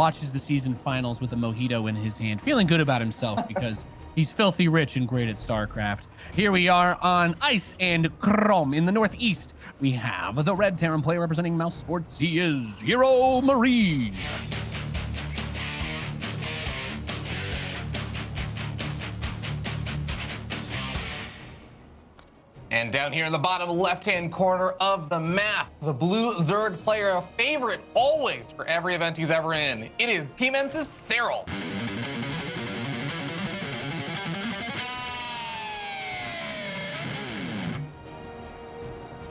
watches the season finals with a mojito in his hand, feeling good about himself because he's filthy rich and great at StarCraft. Here we are on Ice and Chrome in the Northeast. We have the red Terran player representing Mouse Sports. He is HeRoMaRinE. And down here in the bottom left-hand corner of the map, the blue Zerg player, a favorite always for every event he's ever in. It is Team Ensis Serral.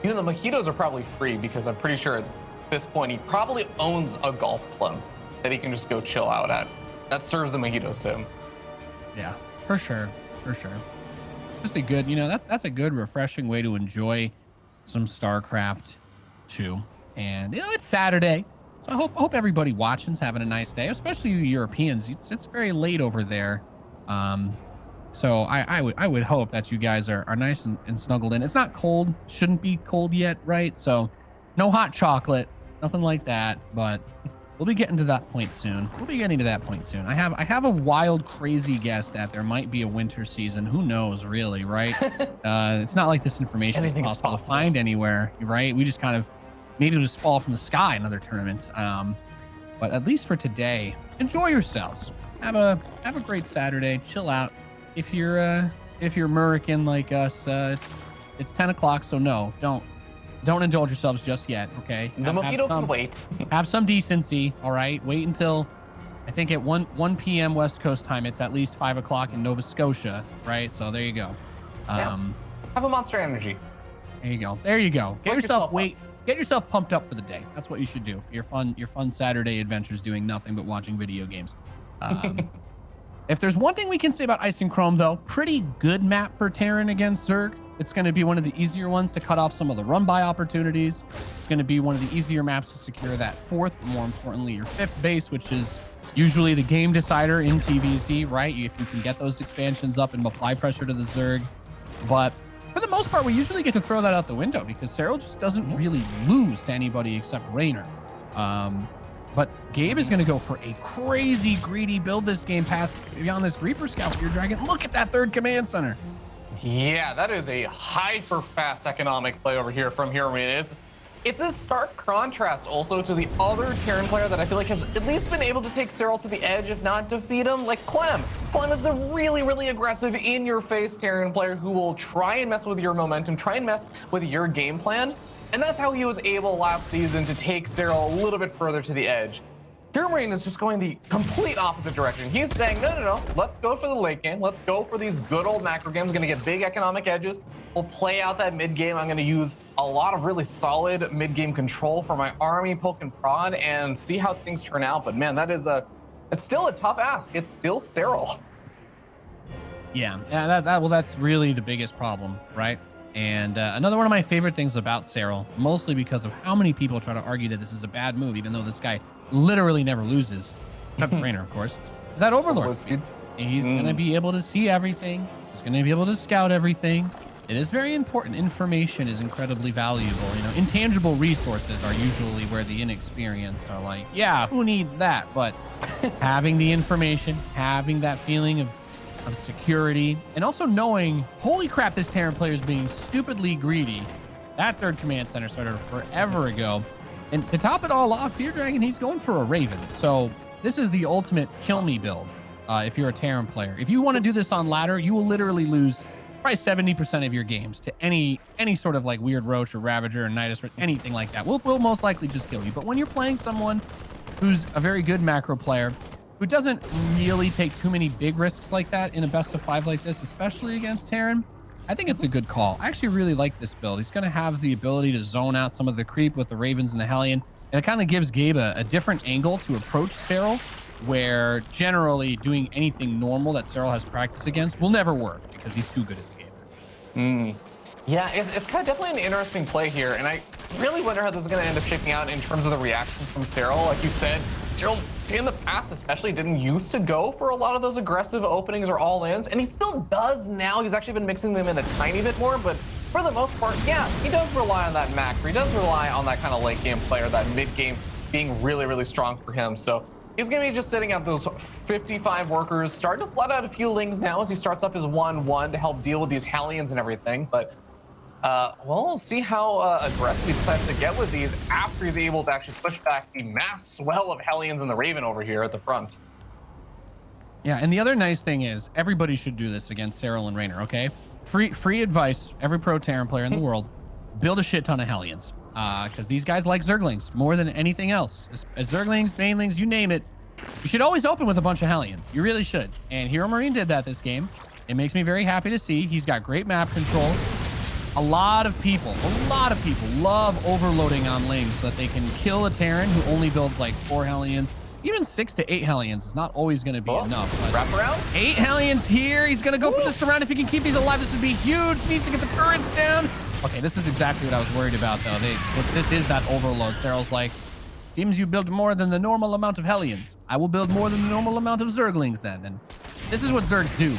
You know, the mojitos are probably free because I'm pretty sure at this point he probably owns a golf club that he can just go chill out at. That serves the mojito sim. Yeah, for sure, for sure. Just a good, you know, that's a good, refreshing way to enjoy some StarCraft 2. And you know, it's Saturday, so I hope everybody watching's having a nice day, especially you Europeans. It's very late over there, so I would hope that you guys are nice and snuggled in. It's not cold, shouldn't be cold yet, right? So no hot chocolate, nothing like that, but we'll be getting to that point soon. I have a wild, crazy guess that there might be a winter season. Who knows, really, right? It's not like this information is possible to find anywhere, right? We just kind of, maybe it'll just fall from the sky, another tournament. But at least for today, enjoy yourselves. Have a great Saturday. Chill out. If you're American like us, it's 10 o'clock, so no, don't indulge yourselves just yet, okay? The mojito can wait. Have some decency, all right? Wait until, I think at 1 p.m. West Coast time, it's at least 5 o'clock in Nova Scotia, right? So there you go. Yeah. Have a Monster Energy. There you go. There you go. Get yourself pumped up for the day. That's what you should do for your fun Saturday adventures doing nothing but watching video games. If there's one thing we can say about Ice and Chrome, though, pretty good map for Terran against Zerg. It's going to be one of the easier ones to cut off some of the run-by opportunities. It's going to be one of the easier maps to secure that fourth, but more importantly, your fifth base, which is usually the game decider in TVZ, right? If you can get those expansions up and apply pressure to the Zerg. But for the most part, we usually get to throw that out the window because Serral just doesn't really lose to anybody except Raynor. But Gabe is going to go for a crazy greedy build this game past beyond this Reaper Scout for your Dragon. Look at that third command center. Yeah, that is a hyper fast economic play over here from HeRoMaRinE. It's a stark contrast also to the other Terran player that I feel like has at least been able to take Serral to the edge, if not defeat him, like Clem. Clem is the really, really aggressive in-your-face Terran player who will try and mess with your momentum, try and mess with your game plan. And that's how he was able last season to take Serral a little bit further to the edge. HeRoMaRinE is just going the complete opposite direction. He's saying, no, let's go for the late game. Let's go for these good old macro games. Gonna get big economic edges. We'll play out that mid game. I'm gonna use a lot of really solid mid game control for my army, poke and prod, and see how things turn out. But man, it's still a tough ask. It's still Serral. Yeah, that's really the biggest problem, right? And another one of my favorite things about Serral, mostly because of how many people try to argue that this is a bad move, even though this guy literally never loses, except for Raynor, of course, is that Overlord speed. He's going to be able to see everything. He's going to be able to scout everything. It is very important. Information is incredibly valuable. You know, intangible resources are usually where the inexperienced are like, yeah, who needs that? But having the information, having that feeling of security, and also knowing, holy crap, this Terran player is being stupidly greedy. That third command center started forever ago. And to top it all off, Fear Dragon, he's going for a Raven. So this is the ultimate kill me build if you're a Terran player. If you want to do this on ladder, you will literally lose probably 70% of your games to any sort of like weird Roach or Ravager or Nidus or anything like that. We'll most likely just kill you. But when you're playing someone who's a very good macro player, who doesn't really take too many big risks like that in a best of 5 like this, especially against Terran, I think it's a good call. I actually really like this build. He's going to have the ability to zone out some of the creep with the Ravens and the Hellion, and it kind of gives Gabe a different angle to approach Serral, where generally doing anything normal that Serral has practice against will never work because he's too good at the game. Yeah, it's kind of definitely an interesting play here, and I really wonder how this is going to end up shaking out in terms of the reaction from Serral. Like you said, Serral in the past especially didn't used to go for a lot of those aggressive openings or all-ins, and he still does now. He's actually been mixing them in a tiny bit more, but for the most part, yeah, he does rely on that macro. He does rely on that kind of late game player, that mid game being really, really strong for him. So He's going to be just sitting at those 55 workers, starting to flood out a few lings now as he starts up his 1-1 to help deal with these Hellions and everything. But, well, we'll see how aggressive he decides to get with these after he's able to actually push back the mass swell of Hellions and the Raven over here at the front. Yeah, and the other nice thing is everybody should do this against Serral and Rainer, okay? Free advice, every pro Terran player in the world, build a shit ton of Hellions. Because these guys like Zerglings more than anything else. Zerglings, Banelings, you name it. You should always open with a bunch of Hellions. You really should. And HeRoMaRinE did that this game. It makes me very happy to see. He's got great map control. A lot of people love overloading on Lings so that they can kill a Terran who only builds like 4 Hellions. Even 6 to 8 Hellions is not always going to be enough. Wrap around? 8 Hellions here. He's going to go for the surround. If he can keep these alive, this would be huge. Needs to get the turrets down. Okay, this is exactly what I was worried about, though. This is that overload. Serral's like, seems you build more than the normal amount of Hellions. I will build more than the normal amount of Zerglings then. And this is what Zergs do.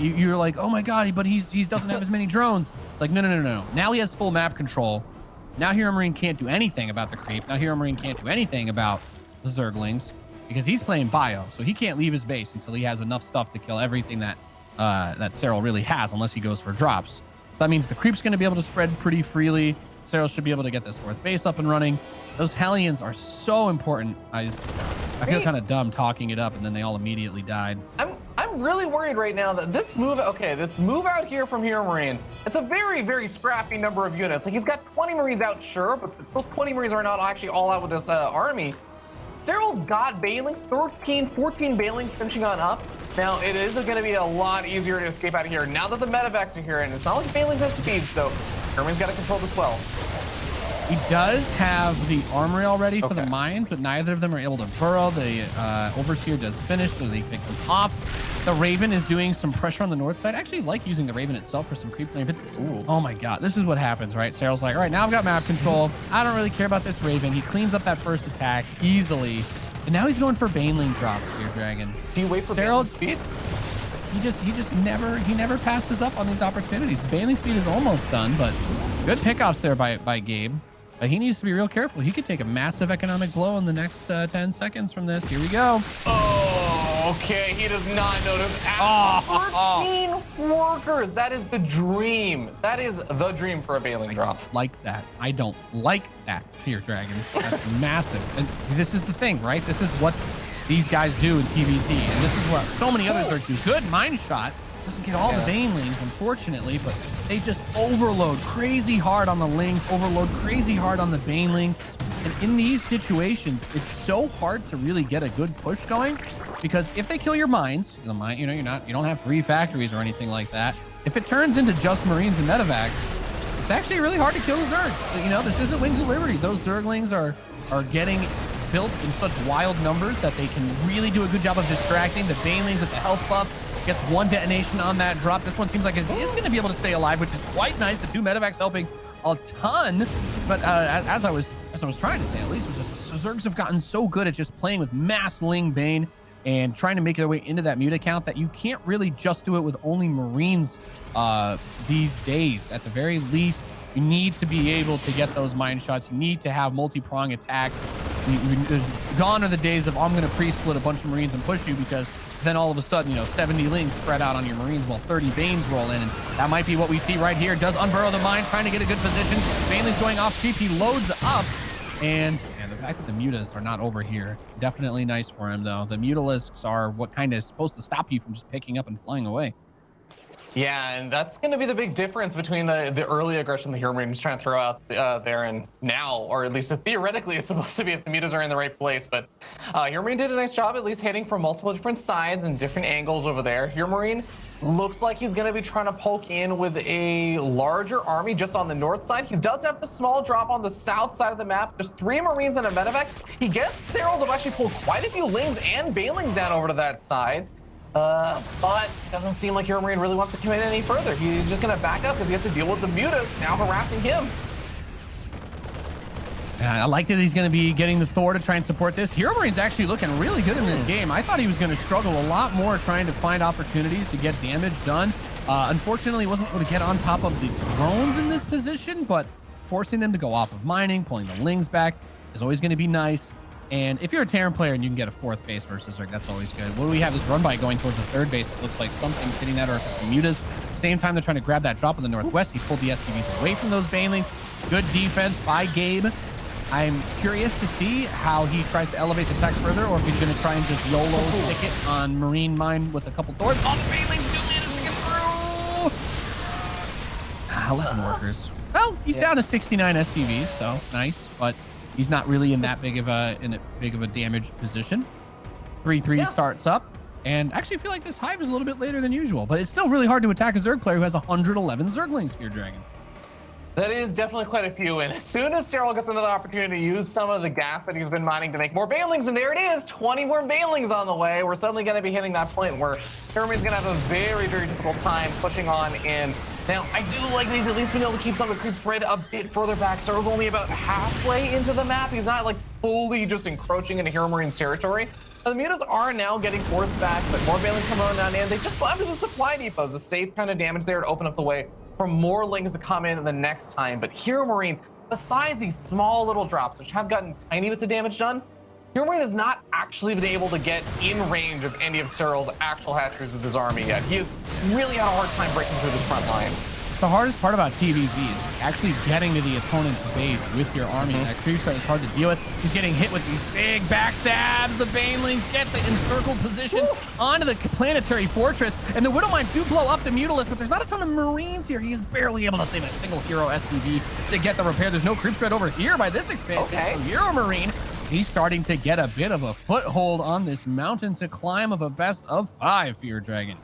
You're like, oh my God, but he doesn't have as many drones. It's like, no. Now he has full map control. Now HeRoMaRinE can't do anything about the creep. Now HeRoMaRinE can't do anything about the Zerglings because he's playing bio, so he can't leave his base until he has enough stuff to kill everything that Serral really has, unless he goes for drops. So that means the creep's going to be able to spread pretty freely. Serral should be able to get this 4th base up and running. Those Hellions are so important. I feel kind of dumb talking it up, and then they all immediately died. I'm really worried right now that this move out here from HeRoMaRinE, it's a very, very scrappy number of units. Like, he's got 20 Marines out, sure, but those 20 Marines are not actually all out with this army. Serral's got Banelings, 13, 14 Banelings finishing on up. Now, it is going to be a lot easier to escape out of here now that the medevacs are here, and it's not like Banelings have speed, so HeRoMaRinE's got to control this well. He does have the armory already for the mines, but neither of them are able to burrow. The Overseer does finish, so they pick them off. The Raven is doing some pressure on the north side. I actually like using the Raven itself for some creep lane, but oh my God, this is what happens, right? Serral's like, all right, now I've got map control. I don't really care about this Raven. He cleans up that first attack easily, and now he's going for Baneling drops here, Dragon. Do you wait for Baneling speed? He never passes up on these opportunities. His Baneling speed is almost done, but good pickoffs there by Gabe. He needs to be real careful. He could take a massive economic blow in the next 10 seconds from this. Here we go. Oh, okay. He does not notice. 14 workers. That is the dream. That is the dream for a Baneling drop. Like that. I don't like that, Fear Dragon. That's massive. And this is the thing, right? This is what these guys do in TVZ. And this is what so many others are doing. Good mine shot. Doesn't get all the Banelings, unfortunately, but they just overload crazy hard on the Lings, overload crazy hard on the Banelings. And in these situations, it's so hard to really get a good push going, because if they kill your mines, you don't have 3 factories or anything like that. If it turns into just Marines and medevacs, it's actually really hard to kill the Zerg. This isn't Wings of Liberty. Those Zerglings are getting built in such wild numbers that they can really do a good job of distracting the Banelings with the health buff. Gets 1 detonation on that drop. This one seems like it is going to be able to stay alive, which is quite nice. The 2 medevacs helping a ton. But as I was trying to say, at least, was just Zergs have gotten so good at just playing with mass Ling Bane and trying to make their way into that mute account that you can't really just do it with only Marines these days. At the very least, you need to be able to get those mine shots. You need to have multi-prong attacks. Gone are the days of, I'm going to pre-split a bunch of Marines and push you, because then all of a sudden, 70 Lings spread out on your Marines while 30 Banes roll in. And that might be what we see right here. Does unburrow the mine, trying to get a good position. Baneling's going off creep. He loads up. And the fact that the mutas are not over here, definitely nice for him, though. The mutalisks are what kind of supposed to stop you from just picking up and flying away. Yeah, and that's going to be the big difference between the early aggression the HeRoMaRinE is trying to throw out there and now, or at least theoretically it's supposed to be if the mutas are in the right place. But HeRoMaRinE did a nice job at least hitting from multiple different sides and different angles over there. HeRoMaRinE looks like he's going to be trying to poke in with a larger army just on the north side. He does have the small drop on the south side of the map. Just 3 Marines and a medevac. He gets Serral to actually pull quite a few Lings and Banelings down over to that side. But it doesn't seem like HeRoMaRinE really wants to commit any further. He's just going to back up because he has to deal with the mutas now harassing him. I like that he's going to be getting the Thor to try and support this. HeRoMaRiNE's actually looking really good in this game. I thought he was going to struggle a lot more trying to find opportunities to get damage done. Unfortunately, he wasn't able to get on top of the drones in this position, but forcing them to go off of mining, pulling the Lings back is always going to be nice. And if you're a Terran player and you can get a 4th base versus Zerg, that's always good. When we have this run by going towards the 3rd base, it looks like something's hitting that, or if it's the Mutas. At the same time, they're trying to grab that drop in the northwest. He pulled the SCVs away from those Banelings. Good defense by Gabe. I'm curious to see how he tries to elevate the tech further, or if he's going to try and just YOLO stick it on Marine Mine with a couple doors. Oh, the Banelings do manage to get through. 11 workers. Well, he's down to 69 SCVs, so nice, but he's not really in that big of a damaged position. 3-3 starts up, and actually I feel like this hive is a little bit later than usual, but it's still really hard to attack a Zerg player who has 111 Zerglings, Fear Dragon. That is definitely quite a few, and as soon as Serral gets another opportunity to use some of the gas that he's been mining to make more Banelings, and there it is, 20 more Banelings on the way, we're suddenly going to be hitting that point where HeRoMaRiNE's going to have a very, very difficult time pushing on in. Now, I do like that he's at least been able to keep some of the creep spread a bit further back. Serral's only about halfway into the map. He's not like fully just encroaching into HeRoMaRiNE's territory. The Mutas are now getting forced back, but more Banelings come on down in. They just go after the supply depots. The safe kind of damage there to open up the way for more Lings to come in the next time. But HeRoMaRiNE, besides these small little drops, which have gotten tiny bits of damage done, HeRoMaRiNE has not actually been able to get in range of any of Serral's actual hatcheries with his army yet. He has really had a hard time breaking through this front line. It's the hardest part about TVZ is actually getting to the opponent's base with your army. That creep spread is hard to deal with. He's getting hit with these big backstabs. The Banelings get the encircled position onto the planetary fortress, and the Widowmines do blow up the Mutalisk, but there's not a ton of Marines here. He is barely able to save a single hero SCV to get the repair. There's no creep spread over here by this expansion. Okay. So HeRoMaRiNE, he's starting to get a bit of a foothold on this mountain to climb of a best of 5, Fear Dragon.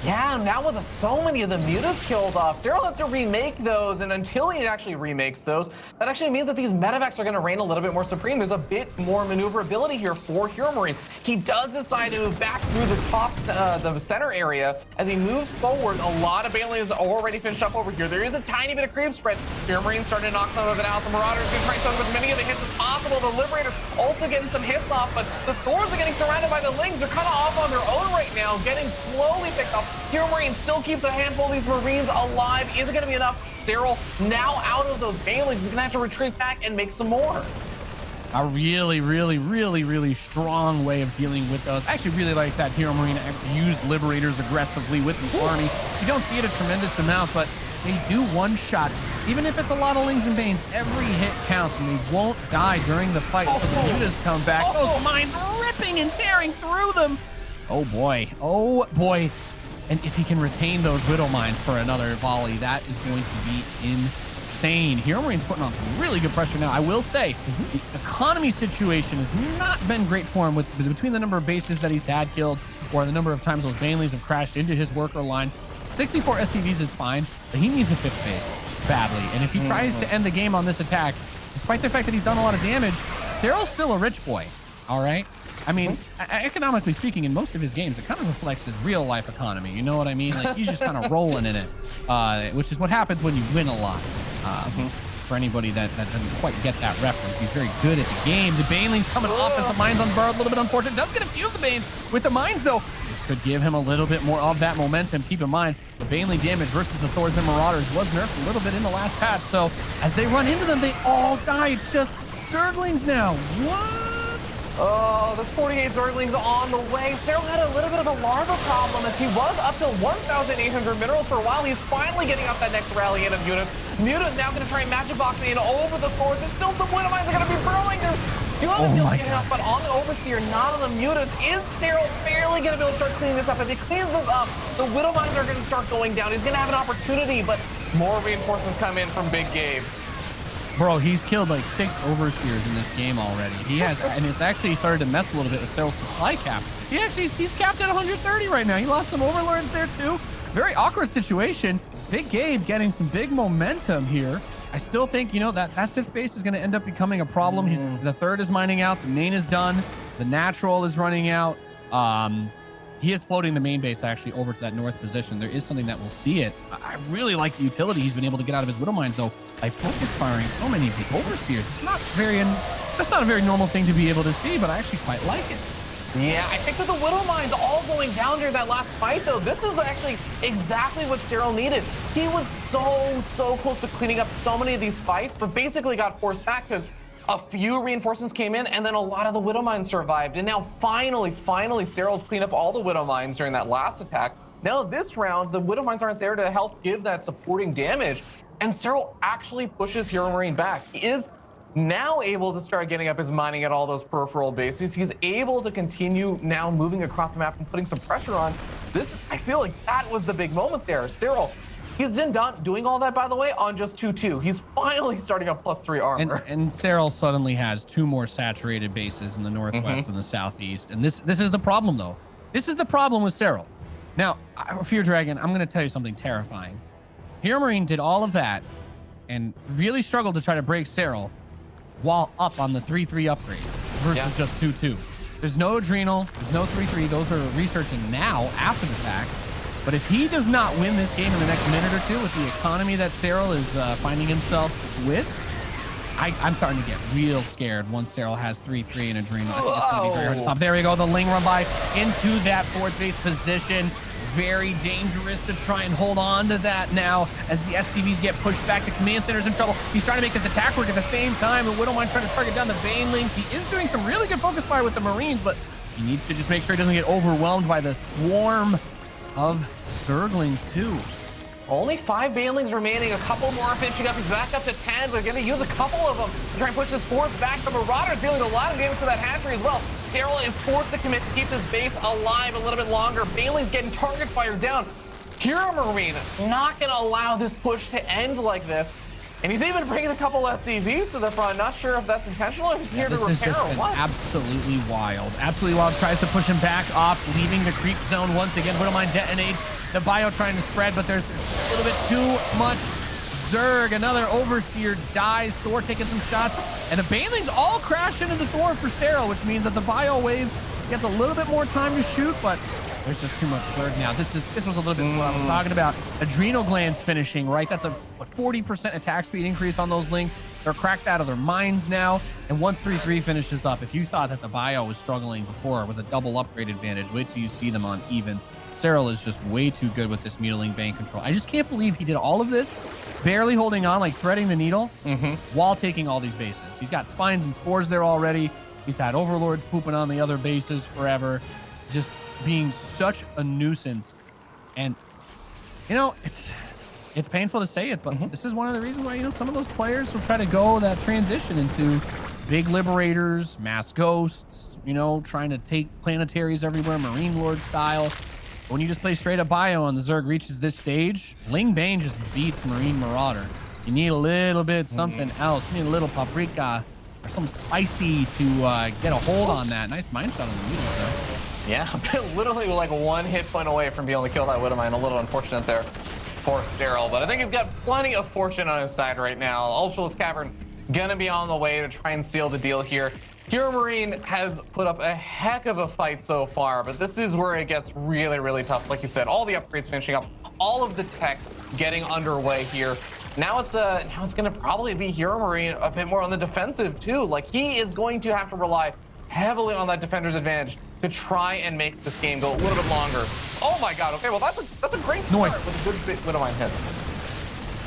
Yeah, now with so many of the Mutas killed off, Serral has to remake those, and until he actually remakes those, that actually means that these medevacs are going to reign a little bit more supreme. There's a bit more maneuverability here for HeRoMaRiNE. He does decide to move back through the top, the center area. As he moves forward, a lot of Banelings are already finished up over here. There is a tiny bit of creep spread. HeRoMaRiNE starting to knock some of it out. The Marauders going to try and soak up as many of the hits as possible. The Liberators also getting some hits off, but the Thors are getting surrounded by the Lings. They're kind of off on their own right now, getting slowly picked up. HeRoMaRiNE still keeps a handful of these Marines alive. Is it going to be enough? Serral now out of those Banelings is going to have to retreat back and make some more. A really strong way of dealing with those. I actually really like that HeRoMaRiNE used Liberators aggressively with the army. You don't see it a tremendous amount, but they do one-shot. Even if it's a lot of Lings and Banes, every hit counts, and they won't die during the fight. So the Mutas come back. Those mines ripping and tearing through them. Oh boy. Oh boy. And if he can retain those Widow Mines for another volley, that is going to be insane. HeRoMaRiNE's putting on some really good pressure now. I will say, the economy situation has not been great for him with between the number of bases that he's had killed or the number of times those Banelings have crashed into his worker line. 64 SCVs is fine, but he needs a 5th base badly. And if he tries to end the game on this attack, despite the fact that he's done a lot of damage, Serral's still a rich boy, all right? I mean, economically speaking, in most of his games, it kind of reflects his real life economy. You know what I mean? Like, he's just kind of rolling in it, which is what happens when you win a lot. For anybody that doesn't quite get that reference, he's very good at the game. The Banelings coming off as the mines on bar, a little bit unfortunate. Does get a few of the Banes with the mines, though. This could give him a little bit more of that momentum. Keep in mind, the Baneling damage versus the Thors and Marauders was nerfed a little bit in the last patch. So as they run into them, they all die. It's just Zerglings now. What? Oh, there's 48 Zerglings on the way. Serral had a little bit of a larva problem as he was up to 1,800 minerals for a while. He's finally getting up that next rally in of units. Muta's now going to try and magic box in over the Thors. There's still some Widow Mines that are going to be burrowing. They're going to be able to get it up, but on the Overseer, not on the Mutas. Is Serral barely going to be able to start cleaning this up? If he cleans this up, the Widow Mines are going to start going down. He's going to have an opportunity, but more reinforcements come in from Big Gabe. Bro, he's killed like 6 Overseers in this game already. He has, and it's actually started to mess a little bit with Serral's supply cap. He's capped at 130 right now. He lost some Overlords there too. Very awkward situation. Big Gabe getting some big momentum here. I still think, you know, that 5th base is going to end up becoming a problem. The 3rd is mining out. The main is done. The natural is running out. He is floating the main base actually over to that north position. There is something that will see it. I really like the utility he's been able to get out of his Widow Mines, though, by focus firing so many of the Overseers. It's just not a very normal thing to be able to see, but I actually quite like it. Yeah, I think with the Widow Mines all going down during that last fight, though, this is actually exactly what Serral needed. He was so close to cleaning up so many of these fights, but basically got forced back because A few reinforcements came in, and then a lot of the Widow Mines survived. And now finally, Serral's cleaned up all the Widow Mines during that last attack. Now this round, the Widow Mines aren't there to help give that supporting damage. And Serral actually pushes HeRoMaRiNE back. He is now able to start getting up his mining at all those peripheral bases. He's able to continue now moving across the map and putting some pressure on. I feel like that was the big moment there. Serral, he's been done doing all that, by the way, on just 2-2. He's finally starting up +3 armor. And Serral suddenly has 2 more saturated bases in the northwest and the southeast. And this is the problem, though. This is the problem with Serral. Now, Fear Dragon, I'm going to tell you something terrifying. HeRoMaRiNE did all of that and really struggled to try to break Serral while up on the 3-3 upgrade versus just 2-2. There's no Adrenal, there's no 3-3. Those are researching now after the fact. But if he does not win this game in the next minute or two with the economy that Serral is finding himself with, I'm starting to get real scared once Serral has 3-3 and Adrenal. I think it's going to be very hard to stop. There we go, the Ling run by into that 4th base position. Very dangerous to try and hold on to that now as the SCVs get pushed back. The command center's in trouble. He's trying to make this attack work at the same time. The Widow Mine trying to target down the Banelings. He is doing some really good focus fire with the Marines, but he needs to just make sure he doesn't get overwhelmed by the swarm of Zerglings too. Only 5 Banelings remaining, a couple more finishing up. He's back up to 10, but going to use a couple of them to try and push his forwards back. The Marauders dealing a lot of damage to that hatchery as well. Serral is forced to commit to keep this base alive a little bit longer. Banelings getting target fire down. HeRoMaRiNE not going to allow this push to end like this. And he's even bringing a couple SCVs to the front. Not sure if that's intentional or he's here to repair or what. Absolutely wild. Absolutely wild. Tries to push him back off, leaving the creep zone once again. Widow Mine detonates. The bio trying to spread, but there's a little bit too much Zerg. Another Overseer dies. Thor taking some shots. And the Banelings all crash into the Thor for Serral, which means that the bio wave gets a little bit more time to shoot, but there's just too much Zerg now. This was a little bit what I was talking about. Adrenal glands finishing, right? That's a 40% attack speed increase on those Lings. They're cracked out of their minds now. And once 3-3 finishes up, if you thought that the bio was struggling before with a double upgrade advantage, wait till you see them on even. Serral is just way too good with this Mutiling Bane control. I just can't believe he did all of this, barely holding on, like threading the needle, while taking all these bases. He's got Spines and Spores there already. He's had Overlords pooping on the other bases forever. Just being such a nuisance. And, you know, it's painful to say it, but this is one of the reasons why, you know, some of those players will try to go that transition into big Liberators, Mass Ghosts, you know, trying to take planetaries everywhere, Marine Lord style. When you just play straight up bio and the Zerg reaches this stage, Ling Bane just beats Marine Marauder. You need a little bit something else. You need a little paprika or some spicy to get a hold on that. Nice mine shot on the Widow there. Yeah, literally like 1 hit point away from being able to kill that Widow Mine. A little unfortunate there for Serral, but I think he's got plenty of fortune on his side right now. Ultralisk Cavern gonna be on the way to try and seal the deal here. HeRoMaRiNE has put up a heck of a fight so far, but this is where it gets really, really tough. Like you said, all the upgrades finishing up, all of the tech getting underway here. Now it's going to probably be HeRoMaRiNE a bit more on the defensive too. Like he is going to have to rely heavily on that defender's advantage to try and make this game go a little bit longer. Oh my God! Okay, well that's a great start with a good Widow Mine hit.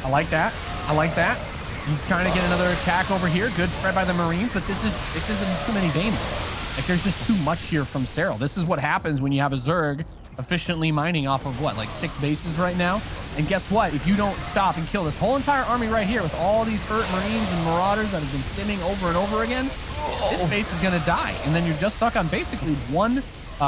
I like that. I like that. He's trying to get another attack over here. Good spread by the Marines, but this isn't too many Banelings. Like there's just too much here from Serral. This is what happens when you have a Zerg efficiently mining off of what, like 6 bases right now. And guess what? If you don't stop and kill this whole entire army right here with all these hurt Marines and Marauders that have been stimming over and over again, this base is going to die. And then you're just stuck on basically 1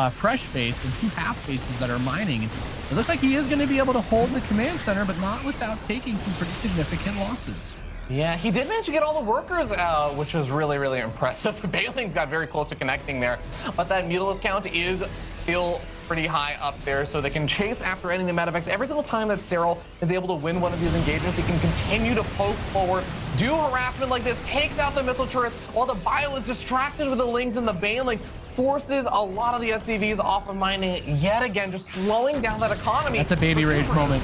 fresh base and 2 half bases that are mining. And it looks like he is going to be able to hold the command center, but not without taking some pretty significant losses. Yeah, he did manage to get all the workers out, which was really, really impressive. The Banelings got very close to connecting there, but that Mutalisk count is still pretty high up there, so they can chase after ending the Medivacs. Every single time that Serral is able to win one of these engagements, he can continue to poke forward, do harassment like this, takes out the missile turrets, while the bio is distracted with the Lings and the Banelings, forces a lot of the SCVs off of mining yet again, just slowing down that economy. That's a baby rage moment.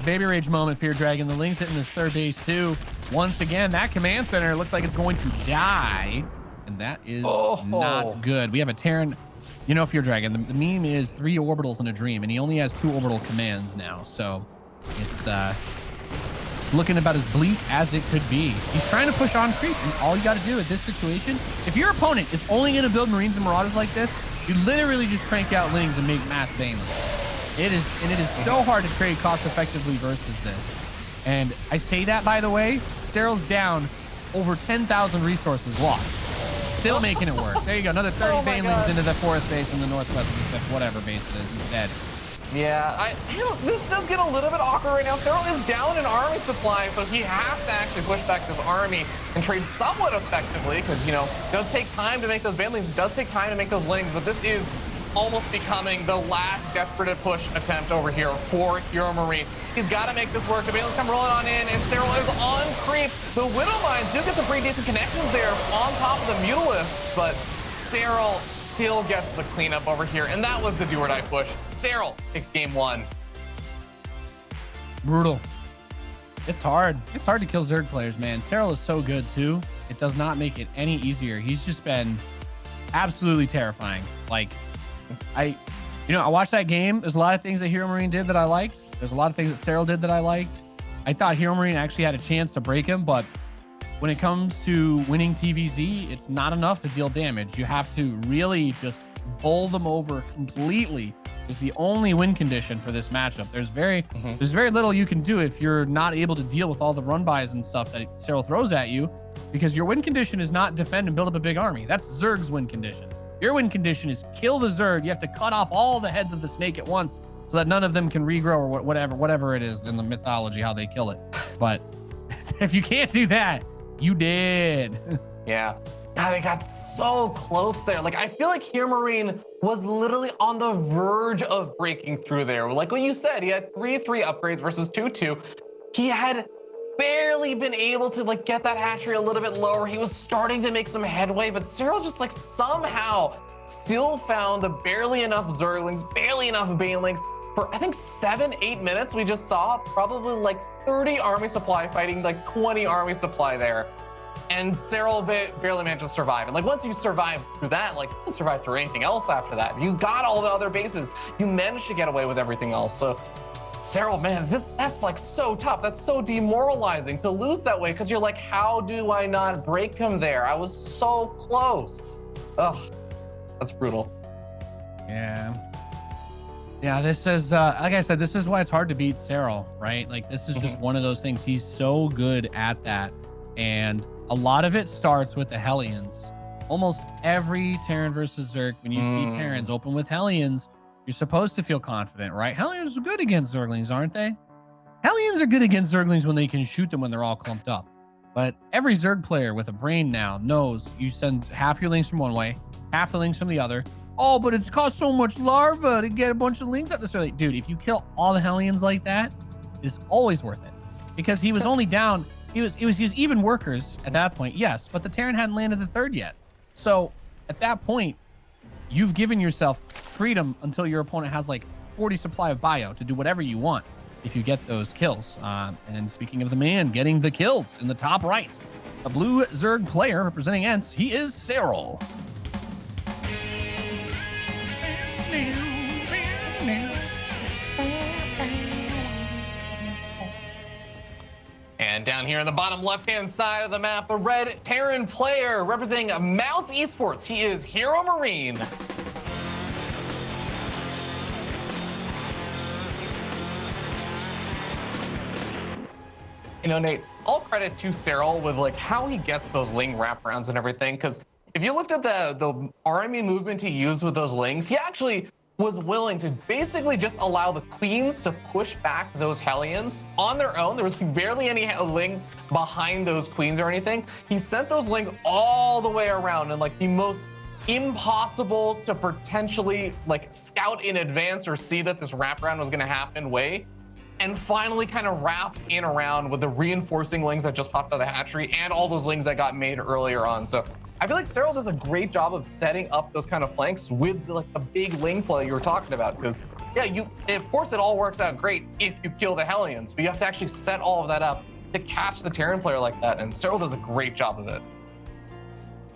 Baby rage moment, Fear Dragon. The Lings hitting this 3rd base too. Once again, that command center looks like it's going to die, and that is not good. We have a Terran. You know, Fear Dragon, the meme is 3 orbitals in a dream, and he only has 2 orbital commands now. So it's It's looking about as bleak as it could be. He's trying to push on creep, and all you got to do at this situation, if your opponent is only going to build Marines and Marauders like this, you literally just crank out Lings and make mass baneless. It is so hard to trade cost effectively versus this. And I say that, by the way, Serral's down over 10,000 resources lost. Still making it work. There you go. Another 30 banelings into the 4th base in the northwest of the 5th, whatever base it is instead. Yeah, this does get a little bit awkward right now. Serral is down in army supply, so he has to actually push back his army and trade somewhat effectively because, you know, it does take time to make those banelings. It does take time to make those lings, but this is almost becoming the last desperate push attempt over here for HeRoMaRiNE. He's got to make this work. The banelings come rolling on in, and Serral is on creep. The Widow Mines do get some pretty decent connections there on top of the Mutalisks, but Serral still gets the cleanup over here, and that was the do-or-die push. Serral takes game 1. Brutal. It's hard. It's hard to kill Zerg players, man. Serral is so good too. It does not make it any easier. He's just been absolutely terrifying. Like, I watched that game. There's a lot of things that HeRoMaRiNE did that I liked. There's a lot of things that Serral did that I liked. I thought HeRoMaRiNE actually had a chance to break him, but when it comes to winning TVZ, it's not enough to deal damage. You have to really just bowl them over completely is the only win condition for this matchup. There's very little you can do if you're not able to deal with all the run bys and stuff that Serral throws at you, because your win condition is not defend and build up a big army. That's Zerg's win condition. Your win condition is kill the Zerg. You have to cut off all the heads of the snake at once so that none of them can regrow or whatever it is in the mythology, how they kill it. But if you can't do that, you did. Yeah. God, they got so close there. Like, I feel like HeRoMaRiNE was literally on the verge of breaking through there. Like what you said, he had 3-3 upgrades versus 2-2. He had barely been able to like get that hatchery a little bit lower. He was starting to make some headway, but Serral just like somehow still found the barely enough Zerglings, barely enough Banelings. For I think 7-8 minutes, we just saw probably like 30 army supply fighting like 20 army supply there. And Serral barely managed to survive. And like once you survive through that, like you can survive through anything else after that. You got all the other bases. You managed to get away with everything else. So Serral, man, that's like so tough. That's so demoralizing to lose that way because you're like, how do I not break him there? I was so close. Ugh, that's brutal. Yeah. Yeah, this is, like I said, this is why it's hard to beat Serral, right? Like, this is just one of those things. He's so good at that. And a lot of it starts with the Hellions. Almost every Terran versus Zerg, when you see Terrans open with Hellions, you're supposed to feel confident, right? Hellions are good against Zerglings, aren't they? Hellions are good against Zerglings when they can shoot them when they're all clumped up. But every Zerg player with a brain now knows you send half your links from one way, half the links from the other. Oh, but it's cost so much larva to get a bunch of links up this early. Dude, if you kill all the Hellions like that, it's always worth it. Because he was only down, he was even workers at that point, yes, but the Terran hadn't landed the 3rd yet. So at that point, you've given yourself freedom until your opponent has like 40 supply of bio to do whatever you want if you get those kills. And speaking of the man getting the kills in the top right, a blue Zerg player representing Ents, he is Serral. And down here in the bottom left-hand side of the map, the red Terran player representing Mouse Esports. He is HeRoMaRiNE. You know, Nate, all credit to Serral with like how he gets those Ling wraparounds and everything. Because if you looked at the army movement he used with those Lings, he actually was willing to basically just allow the queens to push back those Hellions on their own. There was barely any Lings behind those queens or anything. He sent those Lings all the way around in like the most impossible to potentially like scout in advance or see that this wraparound was going to happen way. And finally kind of wrap in around with the reinforcing Lings that just popped out of the hatchery and all those Lings that got made earlier on. So I feel like Serral does a great job of setting up those kind of flanks with like the big Ling flow you were talking about. Because yeah, of course it all works out great if you kill the Hellions, but you have to actually set all of that up to catch the Terran player like that. And Serral does a great job of it.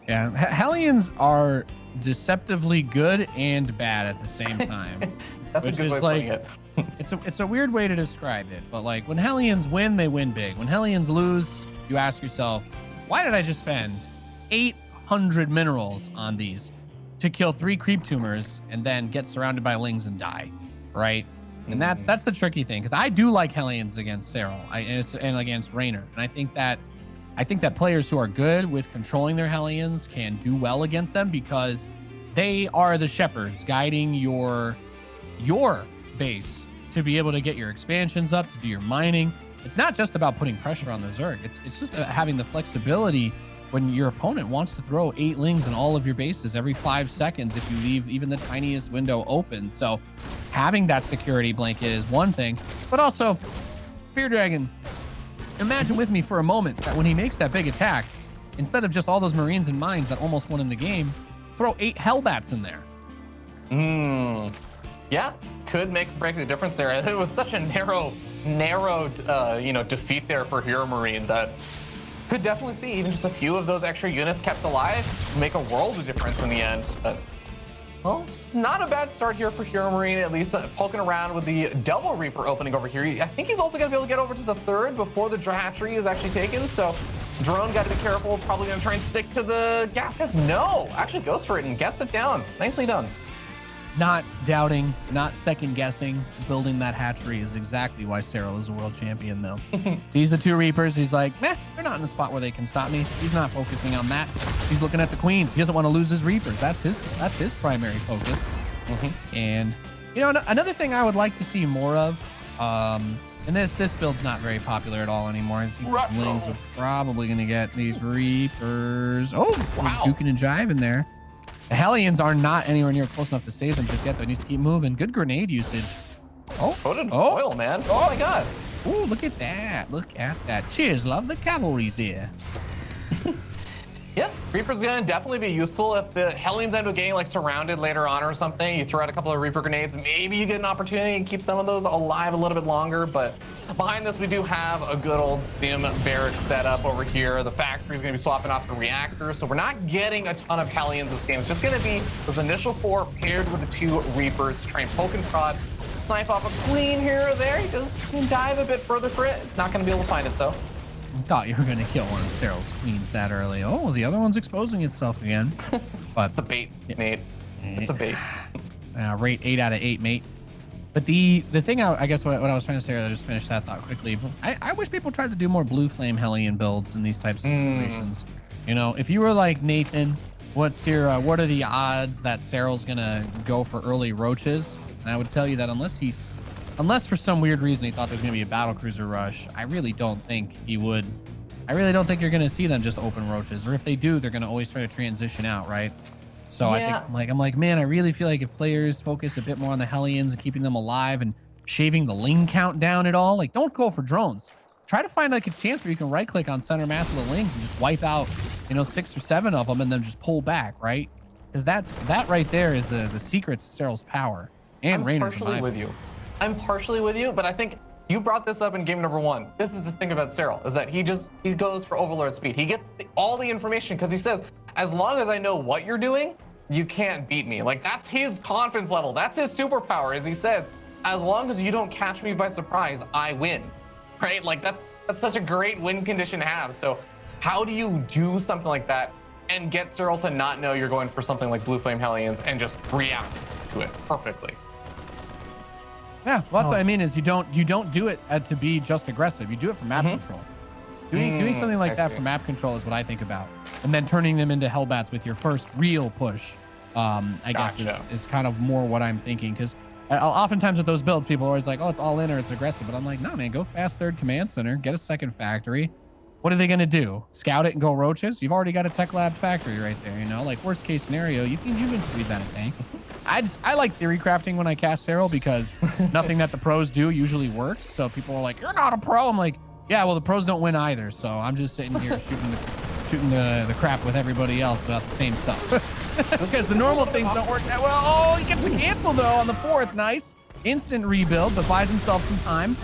Yeah, Hellions are deceptively good and bad at the same time. That's a good way of putting it. It's a weird way to describe it, but like when Hellions win, they win big. When Hellions lose, you ask yourself, why did I just spend 800 minerals on these to kill 3 creep tumors and then get surrounded by lings and die, right? And that's the tricky thing, because I do like Hellions against Serral and against Rainer, and I think that players who are good with controlling their Hellions can do well against them because they are the shepherds guiding your base to be able to get your expansions up, to do your mining. It's not just about putting pressure on the Zerg. It's just having the flexibility when your opponent wants to throw 8 lings in all of your bases every 5 seconds if you leave even the tiniest window open. So having that security blanket is one thing, but also Fear Dragon, imagine with me for a moment that when he makes that big attack, instead of just all those Marines and mines that almost won in the game, throw 8 Hellbats in there. Yeah, could break the difference there. It was such a narrow defeat there for HeRoMaRinE that could definitely see even just a few of those extra units kept alive make a world of difference in the end. But well, it's not a bad start here for HeRoMaRinE, at least poking around with the double Reaper opening over here. I think he's also going to be able to get over to the 3rd before the hatchery is actually taken. So Drone got to be careful, probably going to try and stick to the gas guys. No, actually goes for it and gets it down. Nicely done. Not doubting, not second guessing, building that hatchery is exactly why Serral is a world champion, though. Sees the 2 Reapers, he's like, meh, they're not in a spot where they can stop me. He's not focusing on that. He's looking at the queens. He doesn't want to lose his Reapers. That's his primary focus. And you know, another thing I would like to see more of, and this build's not very popular at all anymore. I think Lings are probably going to get these Reapers. Oh, wow. Juking and jiving there. The Hellions are not anywhere near close enough to save them just yet. They need to keep moving. Good grenade usage. Oil, man. Oh my God. Oh, look at that. Look at that. Cheers, love. The cavalry's here. Yeah, Reaper's gonna definitely be useful if the Hellions end up getting like surrounded later on or something. You throw out a couple of Reaper grenades, maybe you get an opportunity to keep some of those alive a little bit longer. But behind this, we do have a good old stim barracks setup over here. The factory is gonna be swapping off the reactors, so we're not getting a ton of Hellions this game. It's just gonna be those initial 4 paired with the 2 Reapers to try and poke and prod, snipe off a queen here or there. He does dive a bit further for it. It's not gonna be able to find it though. Thought you were going to kill one of Serral's queens that early. Oh, the other one's exposing itself again. But it's a bait, Nate. It's a bait. Rate 8 out of 8, mate. But the thing, I guess what I was trying to say, I just finished that thought quickly. I wish people tried to do more Blue Flame Hellion builds in these types of situations. You know, if you were like Nathan, what are the odds that Serral's going to go for early roaches? And I would tell you that unless for some weird reason he thought there was going to be a battlecruiser rush, I really don't think he would. I really don't think you're going to see them just open roaches, or if they do, they're going to always try to transition out, right? So yeah. I think I'm like, man, I really feel like if players focus a bit more on the Hellions and keeping them alive and shaving the ling count down at all, like don't go for drones. Try to find like a chance where you can right click on center mass of the lings and just wipe out, 6 or 7 of them and then just pull back, right? Because that right there is the secret to Serral's power and Rainer's. I'm partially with you, but I think you brought this up in game number 1. This is the thing about Serral, is that he goes for overlord speed. He gets all the information because he says, as long as I know what you're doing, you can't beat me. Like that's his confidence level. That's his superpower, as he says, as long as you don't catch me by surprise, I win, right? Like that's such a great win condition to have. So how do you do something like that and get Serral to not know you're going for something like Blue Flame Hellions and just react to it perfectly? Yeah, well, that's what I mean is you don't do it to be just aggressive. You do it for map control. Doing something like that for map control is what I think about, and then turning them into Hellbats with your first real push. I guess is kind of more what I'm thinking, because oftentimes with those builds, people are always like, oh, it's all in or it's aggressive, but I'm like, no, man, go fast 3rd command center, get a 2nd factory. What are they gonna do? Scout it and go roaches? You've already got a tech lab factory right there. Like worst case scenario, you can squeeze out a tank. I like theory crafting when I cast Serral because nothing that the pros do usually works. So people are like, you're not a pro. I'm like, yeah, well, the pros don't win either. So I'm just sitting here shooting the crap with everybody else about the same stuff. Because the normal things don't work that well. Oh, he gets the cancel though on the 4th. Nice. Instant rebuild, but buys himself some time.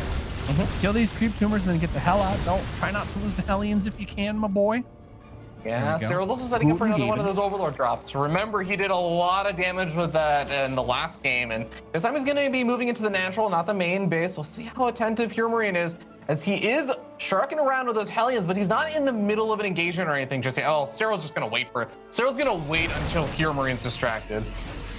Kill these creep tumors and then get the hell out. Try not to lose the Hellions if you can, my boy. Yeah, Serral's also setting up for another one of those Overlord drops. Remember, he did a lot of damage with that in the last game, and this time he's going to be moving into the natural, not the main base. We'll see how attentive HeRoMaRinE is, as he is sharking around with those Hellions, but he's not in the middle of an engagement or anything. Just say, oh, Serral's just going to wait for it. Serral's going to wait until HeRoMaRiNE's distracted.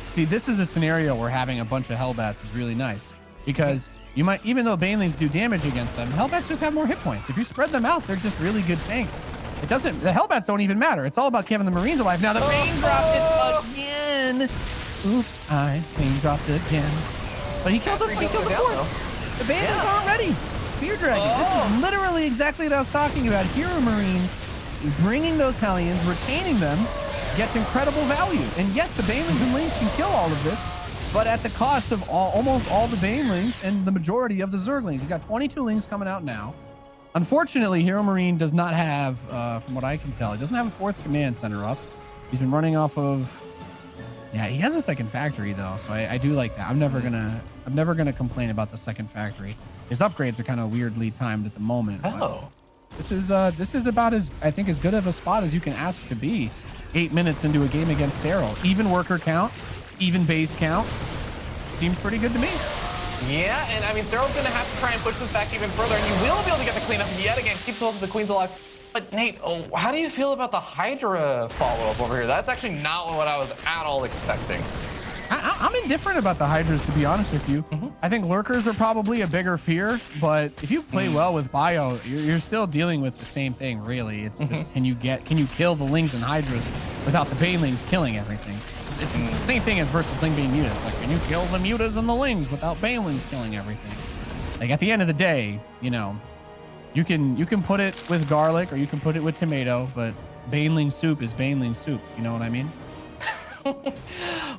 See, this is a scenario where having a bunch of Hellbats is really nice, because you might, even though Banelings do damage against them, Hellbats just have more hit points. If you spread them out, they're just really good tanks. It doesn't, the Hellbats don't even matter. It's all about keeping the Marines alive. Now the Bane dropped it again. Oops, Bane dropped it again. But he killed the fourth. The Banelings aren't ready. Fear Dragon. This is literally exactly what I was talking about. HeRoMaRinE bringing those Hellions, retaining them, gets incredible value. And yes, the Banelings and Lings can kill all of this, but at the cost of almost all the Banelings and the majority of the Zerglings. He's got 22 Lings coming out now. Unfortunately, HeRoMaRinE does not have, from what I can tell, he doesn't have a fourth command center up. He's been running off of, yeah, he has a second factory though, so I do like that. I'm never gonna complain about the second factory. His upgrades are kind of weirdly timed at the moment. Oh, this is about as, I think, as good of a spot as you can ask to be. 8 minutes into a game against Serral, even worker count, even base count, seems pretty good to me. Yeah, and I mean, Serral's going to have to try and push this back even further, and you will be able to get the cleanup yet again. Keeps both of the queens alive. But Nate, how do you feel about the Hydra follow-up over here? That's actually not what I was at all expecting. I'm indifferent about the Hydras, to be honest with you. I think lurkers are probably a bigger fear, but if you play well with bio, you're still dealing with the same thing, really. It's just, can you kill the Lings and Hydras without the Banelings killing everything? It's the same thing as versus Ling being muted. It's like, can you kill the mutas and the Lings without Banelings killing everything? Like, at the end of the day, you know, you can put it with garlic or you can put it with tomato, but Baneling soup is Baneling soup. You know what I mean?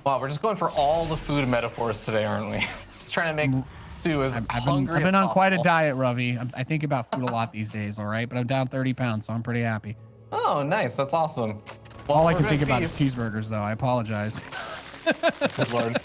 Wow, we're just going for all the food metaphors today, aren't we? Just trying to make Sue as hungry I've been as on quite a possible. diet, Ravi. I think about food a lot these days, all right? But I'm down 30 pounds, so I'm pretty happy. Oh, nice. That's awesome. Well, All I can think about is cheeseburgers, though. I apologize. Good Lord.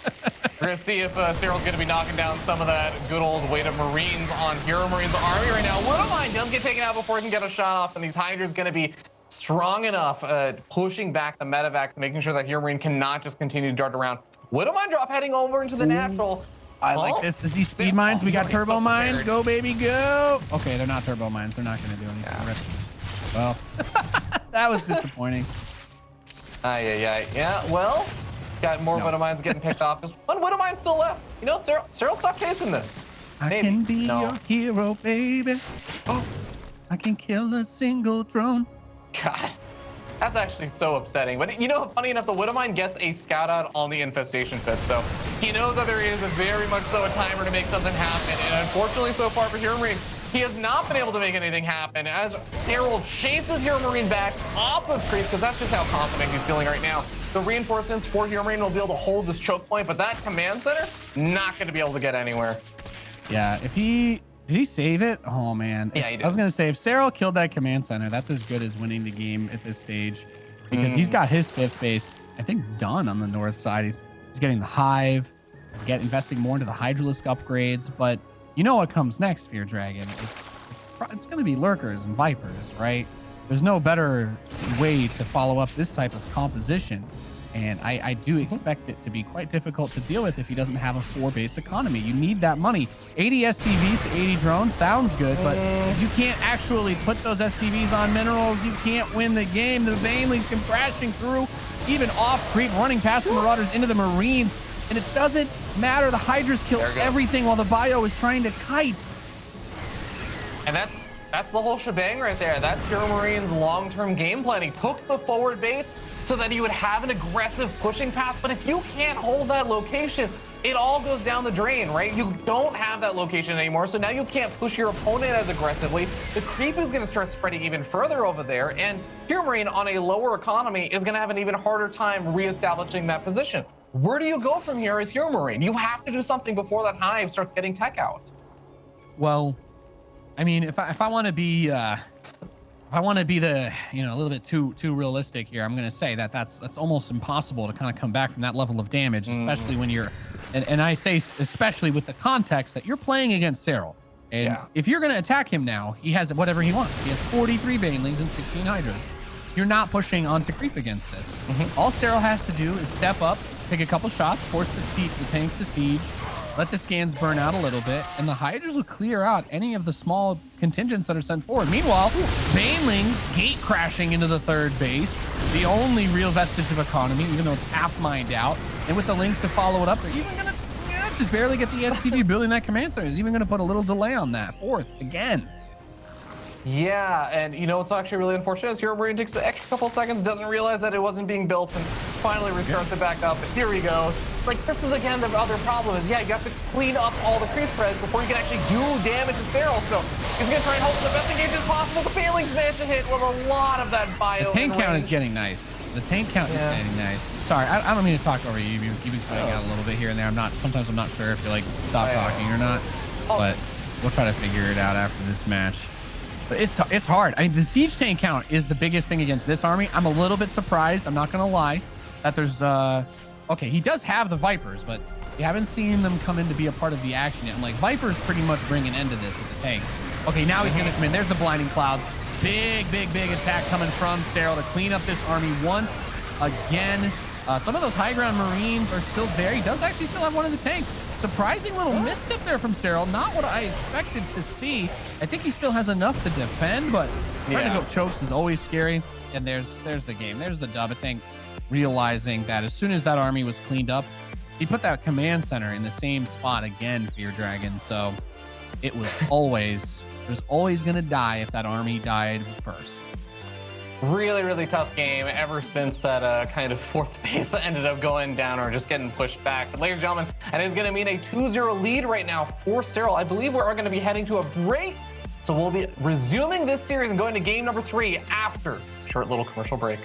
We're going to see if Serral's going to be knocking down some of that good old weight of Marines on HeRoMaRiNE's army right now. HeRoMaRinE does get taken out before he can get a shot off, and these Hydras going to be strong enough, pushing back the medevac, making sure that HeRoMaRiNE cannot just continue to dart around. Widowmine drop heading over into the natural. I like this. Is these speed mines? We got turbo mines. Go, baby, go. Okay, they're not turbo mines. They're not going to do anything. Well, that was disappointing. Yeah, well, got more Widowmines getting picked off. Just one Widowmine still left. You know, Serral, stop chasing this. I can be your hero, baby. Oh, I can kill a single drone. God, that's actually so upsetting. But you know, funny enough, the Widowmine gets a scout out on the infestation pit, so he knows that there is very much so a timer to make something happen. And unfortunately, so far for HeRoMaRinE, he has not been able to make anything happen as Serral chases HeRoMaRinE back off of creep, because that's just how confident he's feeling right now. The reinforcements for HeRoMaRinE will be able to hold this choke point, but that command center, not going to be able to get anywhere. Yeah, if he... Did he save it? Oh, man. Yeah, he did. I was going to say, if Serral killed that command center, that's as good as winning the game at this stage, because he's got his fifth base, I think, done on the north side. He's getting the Hive. He's investing more into the Hydralisk upgrades, but you know what comes next, Fear Dragon. It's going to be Lurkers and Vipers, right? There's no better way to follow up this type of composition. And I do expect it to be quite difficult to deal with if he doesn't have a 4-base economy. You need that money. 80 SCVs to 80 drones sounds good, but if you can't actually put those SCVs on minerals, you can't win the game. The Banelings come crashing through, even off creep, running past the Marauders into the Marines. And it doesn't matter. The Hydras kill everything while the bio is trying to kite. And that's the whole shebang right there. That's HeRoMaRiNE's long-term game plan. He took the forward base so that he would have an aggressive pushing path. But if you can't hold that location, it all goes down the drain, right? You don't have that location anymore, so now you can't push your opponent as aggressively. The creep is going to start spreading even further over there, and HeRoMaRiNE on a lower economy is going to have an even harder time reestablishing that position. Where do you go from here as HeRoMaRiNE? You have to do something before that Hive starts getting tech out. Well, I mean, if I want to be the, you know, a little bit too realistic here, I'm gonna say that's almost impossible to kind of come back from that level of damage, especially when you're, and I say especially with the context that you're playing against Serral. And if you're gonna attack him now, he has whatever he wants. He has 43 Banelings and 16 Hydras. you're not pushing onto creep against this. All Serral has to do is step up, take a couple shots, force the tanks to siege, let the scans burn out a little bit, and the Hydras will clear out any of the small contingents that are sent forward. Meanwhile, Banelings gate crashing into the third base, the only real vestige of economy, even though it's half mined out. And with the links to follow it up, they're even gonna just barely get the SPV building that command center. Is even gonna put a little delay on that. Fourth again. Yeah, and you know what's actually really unfortunate is HeRoMaRinE takes an extra couple seconds, doesn't realize that it wasn't being built, and finally restart the backup. And here we go. Like, this is again the other problem is, yeah, you have to clean up all the creep spreads before you can actually do damage to Serral. So he's gonna try and hope for the best engagements possible. The Banelings managed to hit with a lot of that bio. The tank count is getting nice. The tank count is getting nice. Sorry, I don't mean to talk over you. You've been cutting out a little bit here and there. Sometimes I'm not sure if you like stop talking or not, but we'll try to figure it out after this match. But it's hard. I mean, the siege tank count is the biggest thing against this army. I'm a little bit surprised, I'm not gonna lie, that there's okay, he does have the Vipers, but we haven't seen them come in to be a part of the action yet. And like, Vipers pretty much bring an end to this with the tanks. Okay, now he's gonna come in. There's the blinding clouds. Big attack coming from Serral to clean up this army once again. Some of those high ground Marines are still there. He does actually still have one of the tanks. Surprising little misstep there from Serral. Not what I expected to see. I think he still has enough to defend, but trying to go chokes is always scary. And there's the game. There's the dub. I think realizing that as soon as that army was cleaned up, he put that command center in the same spot again, Fear Dragon. So it was always going to die if that army died first. Really tough game ever since that kind of fourth base ended up going down or just getting pushed back. But ladies and gentlemen, that is going to mean a 2-0 lead right now for Serral. I believe we're going to be heading to a break. So we'll be resuming this series and going to game number 3 after a short little commercial break.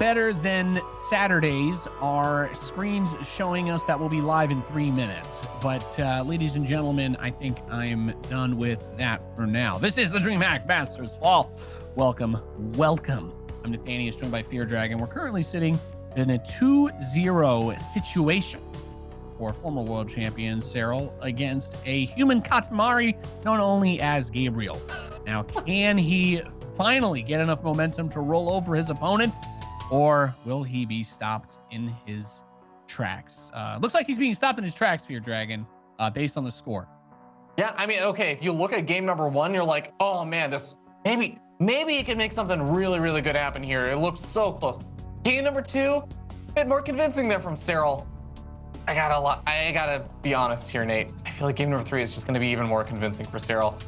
better than Saturdays are screens showing us that we'll be live in 3 minutes. But ladies and gentlemen, I think I'm done with that for now. This is the DreamHack Masters Fall. Welcome. I'm Nathaniel, joined by Fear Dragon. We're currently sitting in a 2-0 situation for former world champion Serral against a human Katamari known only as Gabriel. Now, can he finally get enough momentum to roll over his opponent, or will he be stopped in his tracks? Looks like he's being stopped in his tracks, Fear Dragon, based on the score. Yeah, I mean, okay, if you look at game number 1, you're like, oh man, this maybe he can make something really, really good happen here. It looks so close. Game number 2, a bit more convincing there from Serral. I gotta be honest here, Nate. I feel like game number 3 is just gonna be even more convincing for Serral.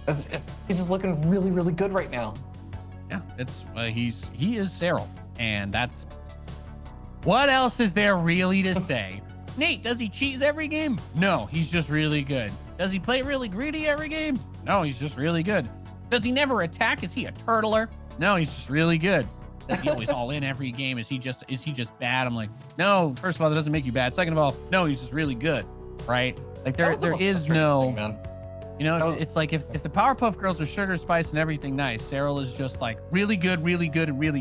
He's just looking really, really good right now. Yeah, he is Serral, and that's what else is there really to say? Nate, does he cheese every game? No, he's just really good. Does he play really greedy every game? No, he's just really good. Does he never attack? Is he a turtler? No, he's just really good. Does he always all in every game? Is he just bad? I'm like, no. First of all, that doesn't make you bad. Second of all, no, he's just really good, right? Like there is no. Thing, you know, it's like if the Powerpuff Girls are sugar, spice, and everything nice, Serral is just like really good, and really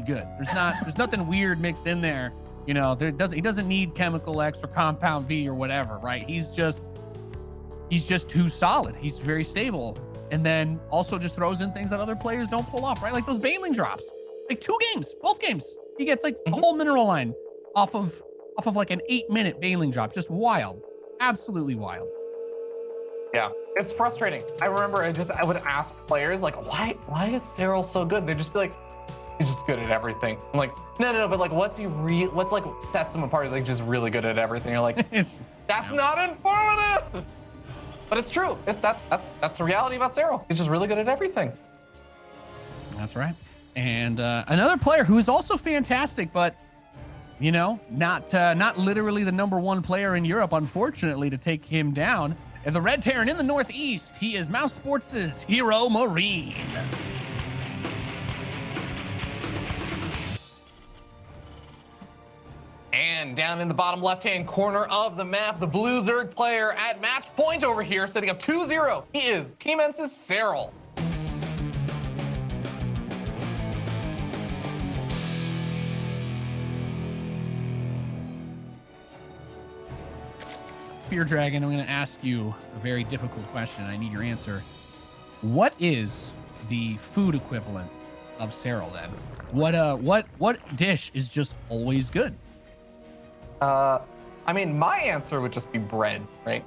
good. There's nothing weird mixed in there. You know, he doesn't need Chemical X or Compound V or whatever, right? He's just too solid. He's very stable, and then also just throws in things that other players don't pull off, right? Like those Baneling drops, like both games, he gets like a whole mineral line off of like an 8-minute Baneling drop. Just wild, absolutely wild. Yeah, it's frustrating. I remember I would ask players like, why is Serral so good? And they'd just be like, he's just good at everything. I'm like, no, but like, what's like sets him apart? He's like just really good at everything. You're like, that's not informative. But it's true. That's the reality about Serral. He's just really good at everything. That's right. And another player who is also fantastic, but you know, not literally the #1 player in Europe, unfortunately, to take him down. And the Red Terran in the Northeast, he is Mouse Sports' HeRoMaRinE. And down in the bottom left-hand corner of the map, the blue Zerg player at match point over here, setting up 2-0. He is Team Ence's Serral. Fear Dragon, I'm going to ask you a very difficult question. I need your answer. What is the food equivalent of Serral then? What dish is just always good? I mean, my answer would just be bread, right?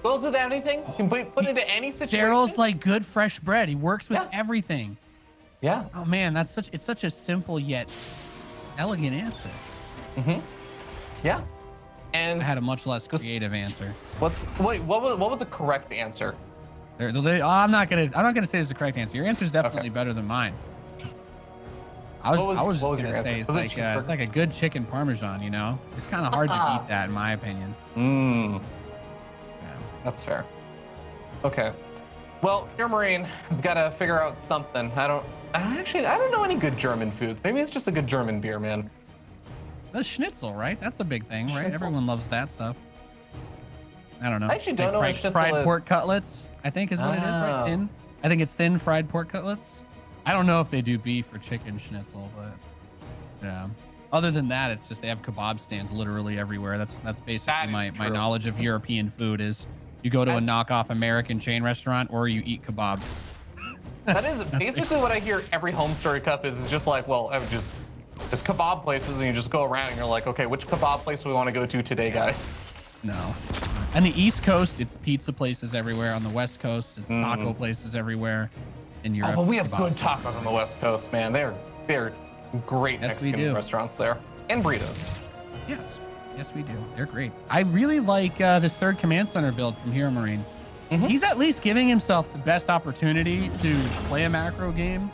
Goes with anything. You can put into any situation. Serral's like good fresh bread. He works with everything. Yeah. Oh man, it's such a simple yet elegant answer. Mm-hmm. Yeah. And I had a much less creative answer. What was the correct answer? I'm not gonna say it's the correct answer. Your answer is definitely better than mine. I was just gonna say it's like a good chicken parmesan. You know, it's kind of hard to eat that, in my opinion. Yeah, that's fair. Okay. Well, HeRoMaRinE has got to figure out something. I don't know any good German food. Maybe it's just a good German beer, man. The schnitzel, right? That's a big thing, right? Schnitzel. Everyone loves that stuff. I don't know. I actually don't know what schnitzel fried is. Pork cutlets, I think is what it is, right? Thin. I think it's thin fried pork cutlets. I don't know if they do beef or chicken schnitzel, but yeah. Other than that, it's just they have kebab stands literally everywhere. That's basically my knowledge of European food is you go to a knockoff American chain restaurant or you eat kebab. That is basically what I hear every home story cup is just like, well, there's kebab places and you just go around and you're like, okay, which kebab place do we want to go to today, guys? No. On the East Coast, it's pizza places everywhere. On the West Coast, it's taco places everywhere. In Europe, but we have good tacos on the West Coast, man. They're great Mexican restaurants there. And burritos. Yes, we do. They're great. I really like this third command center build from HeRoMaRinE. He's at least giving himself the best opportunity to play a macro game.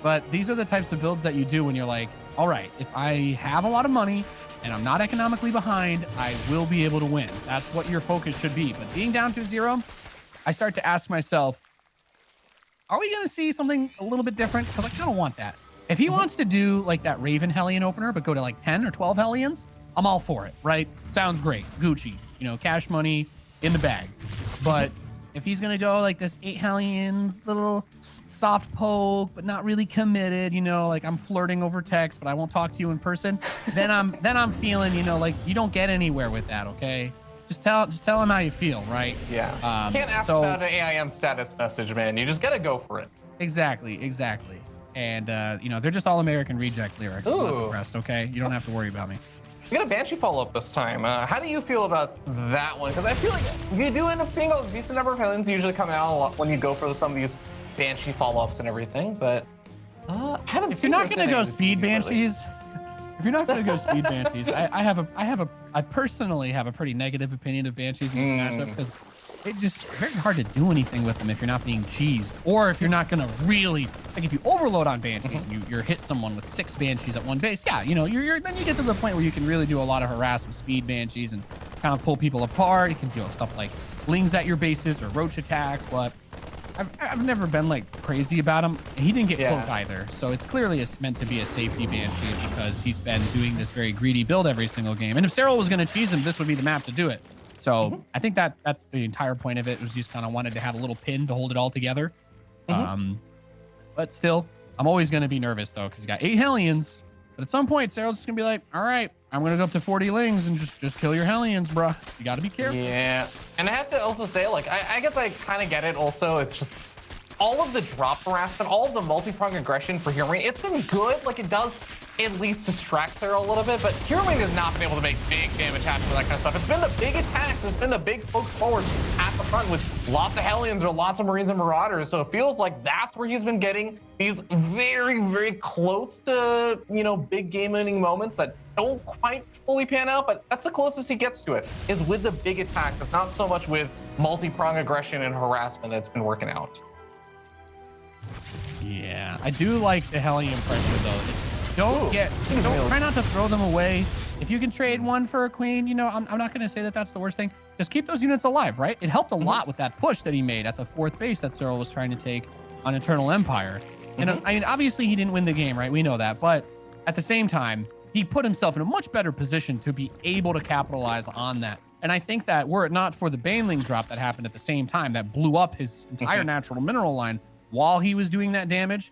But these are the types of builds that you do when you're like, all right, if I have a lot of money and I'm not economically behind, I will be able to win. That's what your focus should be. But being down 2-0, I start to ask myself, are we going to see something a little bit different? Because I kind of want that. If he wants to do like that Raven Hellion opener, but go to like 10 or 12 Hellions, I'm all for it, right? Sounds great. Gucci, you know, cash money in the bag. But if he's going to go like this 8 Hellions, little soft poke, but not really committed, you know, like I'm flirting over text, but I won't talk to you in person, then I'm feeling, you know, like you don't get anywhere with that, okay? Just tell him how you feel, right? Yeah. You can't ask about an AIM status message, man. You just got to go for it. Exactly. And, you know, they're just all American reject lyrics. I'm not depressed, okay? You don't have to worry about me. You got a Banshee follow-up this time. How do you feel about that one? Because I feel like you do end up seeing a decent number of Hellions usually coming out a lot when you go for some of these Banshee follow-ups and everything, but I haven't seen. If you're not going to go speed Banshees, I personally have a pretty negative opinion of Banshees in this matchup because it's just very hard to do anything with them if you're not being cheesed, or if you're not going to really, like if you overload on Banshees and you hit someone with 6 Banshees at one base, yeah, you know, then you get to the point where you can really do a lot of harass with speed Banshees and kind of pull people apart. You can deal with stuff like lings at your bases or roach attacks, but I've never been like crazy about him. He didn't get cloak either, so it's clearly meant to be a safety Banshee because he's been doing this very greedy build every single game. And if Serral was going to cheese him, this would be the map to do it. So I think that's the entire point of it, was just kind of wanted to have a little pin to hold it all together. But still, I'm always going to be nervous though, because he's got 8 Hellions. But at some point, Serral's just going to be like, all right, I'm going to go up to 40 lings and just kill your Hellions, bro. You got to be careful. Yeah. And I have to also say, like, I guess I kind of get it also. It's just all of the drop harassment, all of the multi-pronged aggression for HeRoMaRinE, it's been good. Like, it does at least distract Serral a little bit, but HeRoMaRinE has not been able to make big damage happen with that kind of stuff. It's been the big attacks. It's been the big pokes forward at the front with lots of Hellions or lots of Marines and Marauders. So it feels like that's where he's been getting these very, very close to, you know, big game-winning moments that don't quite fully pan out, but that's the closest he gets to it, is with the big attacks. It's not so much with multi-pronged aggression and harassment that's been working out. Yeah, I do like the Hellion pressure though. Try not to throw them away. If you can trade one for a queen, you know, I'm not going to say that that's the worst thing. Just keep those units alive, right? It helped a lot with that push that he made at the 4th base that Serral was trying to take on Eternal Empire. And I mean, obviously he didn't win the game, right? We know that, but at the same time, he put himself in a much better position to be able to capitalize on that. And I think that were it not for the Baneling drop that happened at the same time that blew up his entire natural mineral line while he was doing that damage,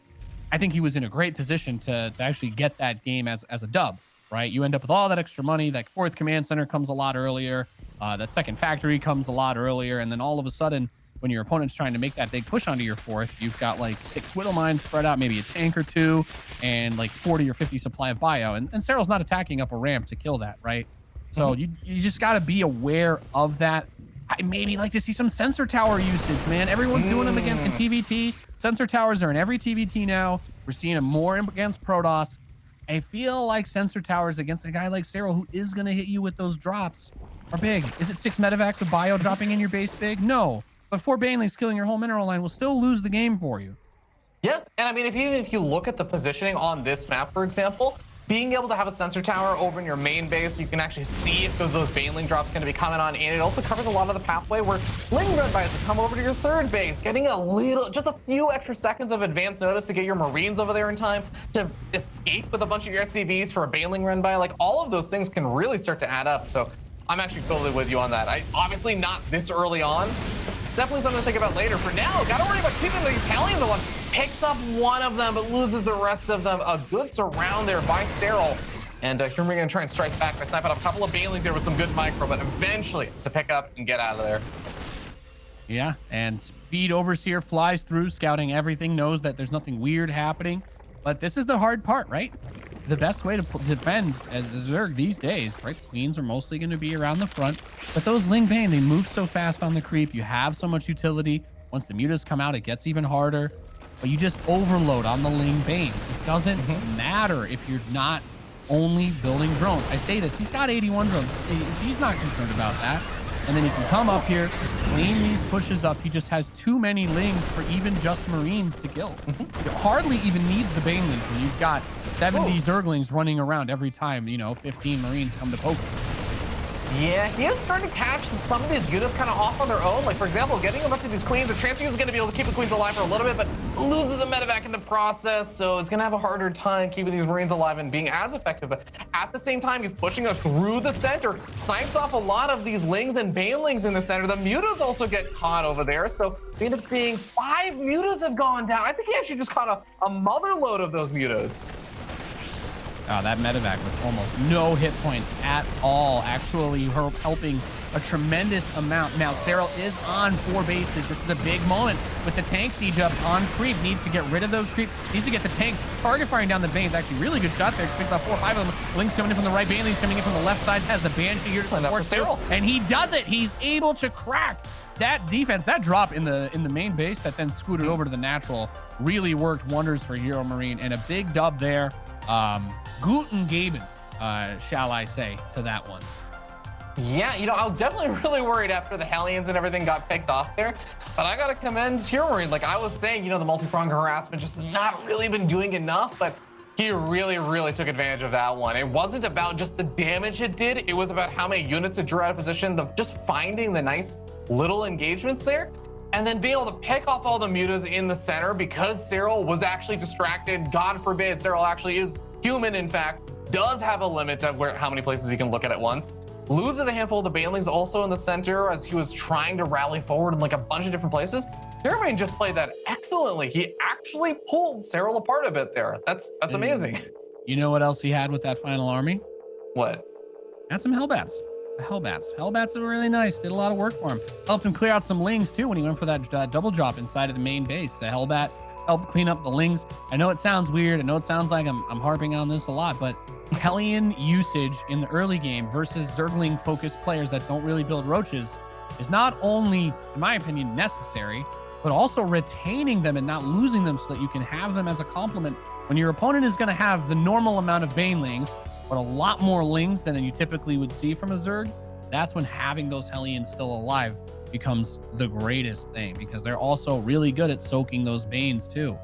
I think he was in a great position to actually get that game as a dub, right? You end up with all that extra money. That 4th command center comes a lot earlier. That 2nd factory comes a lot earlier. And then all of a sudden, when your opponent's trying to make that big push onto your 4th, you've got like 6 Whittle Mines spread out, maybe a tank or 2, and like 40 or 50 supply of bio. And Serral's not attacking up a ramp to kill that, right? So you just got to be aware of that. I maybe like to see some sensor tower usage, man. Everyone's doing them again in TVT. Sensor towers are in every TVT now. We're seeing them more against Protoss. I feel like sensor towers against a guy like Serral, who is going to hit you with those drops, are big. Is it 6 medevacs of bio dropping in your base big? No. But 4 Banelings killing your whole mineral line will still lose the game for you. Yeah, and I mean, if you look at the positioning on this map, for example, being able to have a sensor tower over in your main base, you can actually see if those Baneling drops going to be coming on, and it also covers a lot of the pathway where Ling Redbys come over to your 3rd base, getting just a few extra seconds of advance notice to get your Marines over there in time to escape with a bunch of your SCVs for a Baneling Redby. Like, all of those things can really start to add up. So I'm actually totally with you on that. Obviously not this early on. It's definitely something to think about later. For now, gotta worry about keeping these Hellions alive. Picks up one of them, but loses the rest of them. A good surround there by Serral. And here we're gonna try and strike back by sniping up a couple of Banelings here with some good micro, but eventually it's a pick up and get out of there. Yeah, and Speed Overseer flies through, scouting everything, knows that there's nothing weird happening. But this is the hard part, right? The best way to defend as a Zerg these days, right? Queens are mostly going to be around the front, but those Ling Bane, they move so fast on the creep. You have so much utility. Once the mutas come out, it gets even harder, but you just overload on the Ling Bane. It doesn't matter if you're not only building drones. I say this, he's got 81 drones. He's not concerned about that. And then he can come up here, clean these pushes up. He just has too many Lings for even just Marines to kill. It hardly even needs the Banelings when you've got 70 Zerglings running around every time, you know, 15 Marines come to poke. Yeah, he is starting to catch some of these units kind of off on their own. Like, for example, getting them up to these queens. The transfuse is going to be able to keep the queens alive for a little bit, but loses a medevac in the process, so it's going to have a harder time keeping these Marines alive and being as effective. But at the same time, he's pushing us through the center, snipes off a lot of these Lings and Banelings in the center. The Mutas also get caught over there, so we end up seeing 5 Mutas have gone down. I think he actually just caught a mother load of those Mutas. That medevac with almost no hit points at all, actually helping a tremendous amount. Now, Serral is on 4 bases. This is a big moment with the tank siege up on creep. Needs to get rid of those creep. Needs to get the tanks target firing down the veins. Actually, really good shot there. Picks off 4 or 5 of them. Link's coming in from the right. Baneling's coming in from the left side. Has the Banshee here to support Serral. And he does it. He's able to crack that defense. That drop in the main base that then scooted over to the natural really worked wonders for HeRoMaRinE, and a big dub there. Guten Gaben, shall I say, to that one. Yeah, you know, I was definitely really worried after the Hellions and everything got picked off there, but I gotta commend HeRoMaRinE. Like I was saying, you know, the multi-pronged harassment just has not really been doing enough, but he really took advantage of that one. It wasn't about just the damage it did, it was about how many units it drew out of position, just finding the nice little engagements there, and then being able to pick off all the Mutas in the center because Serral was actually distracted. God forbid, Serral actually is human, in fact, does have a limit of how many places he can look at once. Loses a handful of the Banelings also in the center as he was trying to rally forward in like a bunch of different places. HeRoMaRinE just played that excellently. He actually pulled Serral apart a bit there. That's amazing. You know what else he had with that final army? What? Had some Hellbats. Hellbats are really nice. Did a lot of work for him. Helped him clear out some Lings too when he went for that double drop inside of the main base. The Hellbat helped clean up the Lings. I know it sounds weird. I know it sounds like I'm harping on this a lot, but Hellion usage in the early game versus Zergling focused players that don't really build roaches is not only, in my opinion, necessary, but also retaining them and not losing them so that you can have them as a complement when your opponent is going to have the normal amount of Banelings, but a lot more Lings than you typically would see from a Zerg. That's when having those Hellions still alive becomes the greatest thing, because they're also really good at soaking those Banes too.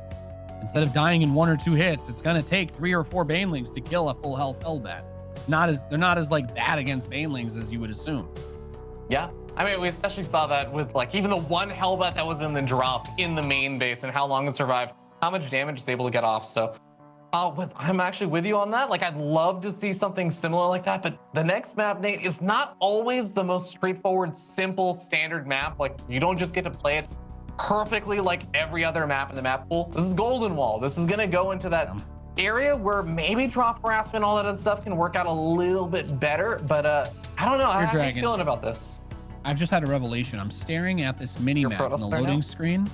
Instead of dying in 1 or 2 hits, it's going to take 3 or 4 Banelings to kill a full health Hellbat. They're not as like bad against Banelings as you would assume. Yeah, I mean, we especially saw that with like even the one Hellbat that was in the drop in the main base and how long it survived, how much damage it's able to get off. So I'm actually with you on that. Like, I'd love to see something similar like that, but the next map, Nate, is not always the most straightforward, simple, standard map. Like, you don't just get to play it perfectly like every other map in the map pool. This is Golden Wall. This is gonna go into that area where maybe drop harassment, all that other stuff can work out a little bit better, but I don't know. How are you feeling about this? I've just had a revelation. I'm staring at this mini map on the loading screen,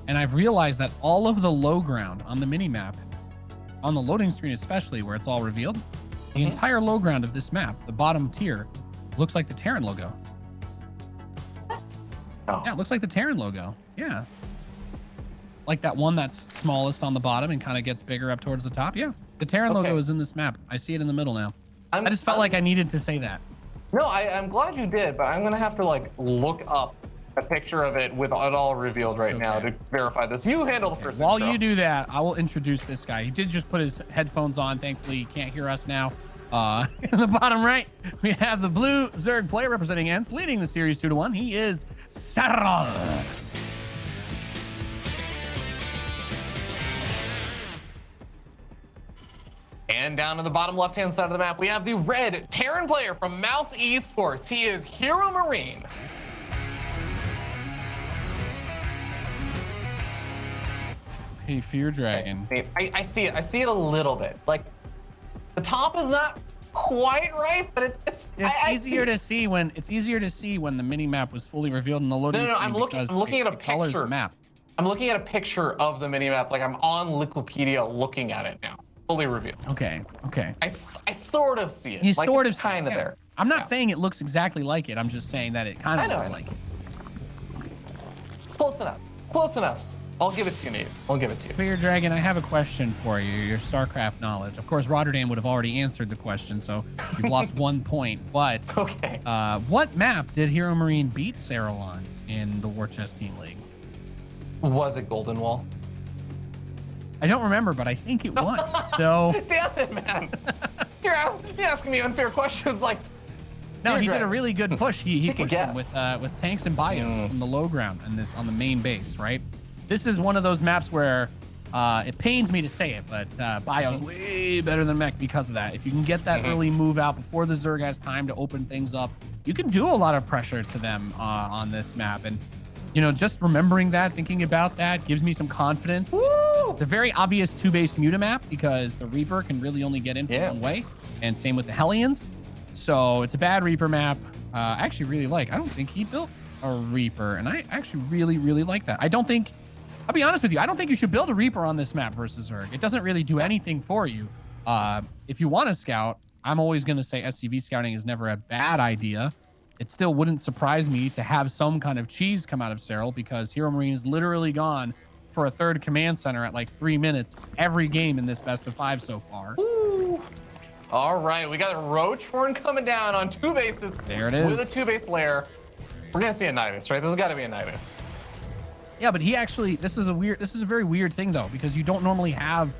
and I've realized that all of the low ground on the mini map, on the loading screen especially, where it's all revealed, the entire low ground of this map, the bottom tier, looks like the Terran logo. Oh. Yeah, it looks like the Terran logo. Yeah. Like that one that's smallest on the bottom and kind of gets bigger up towards the top. Yeah. The Terran logo is in this map. I see it in the middle now. I just felt like I needed to say that. No, I'm glad you did, but I'm going to have to like look up a picture of it with it all revealed right now to verify this. You handle the first While you do that, I will introduce this guy. He did just put his headphones on. Thankfully, he can't hear us now. In the bottom right, we have the blue Zerg player representing Ents, leading the series 2-1. He is Serral. And down to the bottom left-hand side of the map, we have the red Terran player from Mouse Esports. He is HeRoMaRinE. Hey, Fear Dragon. I see it. I see it a little bit. Like, the top is not quite right, but it's easier to see when the mini map was fully revealed in the loading screen. I'm looking at a picture. Map. I'm looking at a picture of the mini map. Like, I'm on Liquipedia looking at it now, fully revealed. Okay. I sort of see it. You like, sort of kind of there. I'm not saying it looks exactly like it. I'm just saying that it kind of looks like it. Close enough. Close enough. I'll give it to you, Nate. I'll give it to you. Fear Dragon, I have a question for you. Your StarCraft knowledge. Of course, Rotterdam would have already answered the question, so you've lost 1 point. But what map did HeRoMaRinE beat Serral on in the War Chest Team League? Was it Golden Wall? I don't remember, but I think it was. So damn it, man! You're asking me unfair questions. Like, No, Spear he did a Dragon. really good push. He Take a pushed him guess. with tanks and bio from the low ground and on the main base, right? This is one of those maps where it pains me to say it, but bio's way better than mech because of that. If you can get that early move out before the Zerg has time to open things up, you can do a lot of pressure to them on this map. And you know, just remembering that, thinking about that gives me some confidence. Woo! It's a very obvious 2-base Muta map because the Reaper can really only get in from one way, and same with the Hellions. So it's a bad Reaper map. I actually really like. I don't think he built a Reaper, and I actually really like that. I don't think. I'll be honest with you. I don't think you should build a Reaper on this map versus Zerg. It doesn't really do anything for you. If you want to scout, I'm always going to say SCV scouting is never a bad idea. It still wouldn't surprise me to have some kind of cheese come out of Serral because HeRoMaRinE is literally gone for a third command center at like 3 minutes every game in this best of 5 so far. Ooh. All right, we got a Roach Horn coming down on 2 bases. There it is. With a 2-base lair. We're gonna see a Nidus, right? This has got to be a Nidus. Yeah, but he actually, this is a very weird thing though, because you don't normally have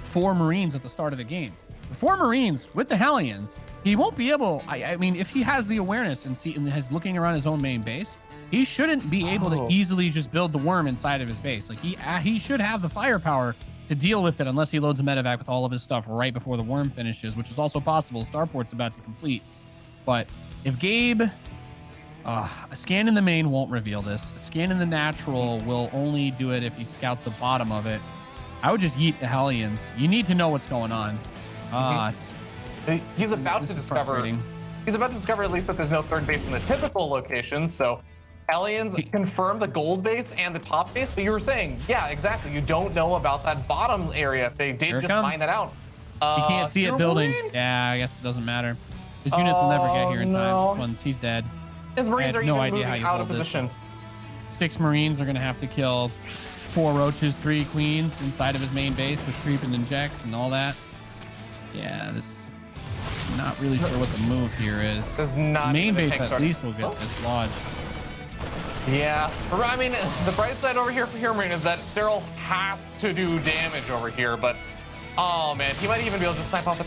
4 Marines at the start of the game. The 4 Marines with the Hellions, he won't be able, I mean, if he has the awareness and is looking around his own main base, he shouldn't be able to easily just build the worm inside of his base. Like he should have the firepower to deal with it unless he loads a medevac with all of his stuff right before the worm finishes, which is also possible. Starport's about to complete. But if Gabe, a scan in the main won't reveal this. A scan in the natural will only do it if he scouts the bottom of it. I would just yeet the Hellions. You need to know what's going on. He's about to discover. He's about to discover at least that there's no third base in the typical location. So Hellions confirm the gold base and the top base, but you were saying, yeah, exactly. You don't know about that bottom area if they did just find that out. You can't see it building. Yeah, I guess it doesn't matter. His units will never get here in time. He's dead. His Marines are even moving out of position. 6 Marines are going to have to kill 4 Roaches, 3 Queens inside of his main base with creep and injects and all that. Yeah, this is not really sure what the move here is. Does not main base at least will get this lodge. Yeah, I mean, the bright side over here for HeRoMaRinE is that Serral has to do damage over here, but oh man, he might even be able to snipe off the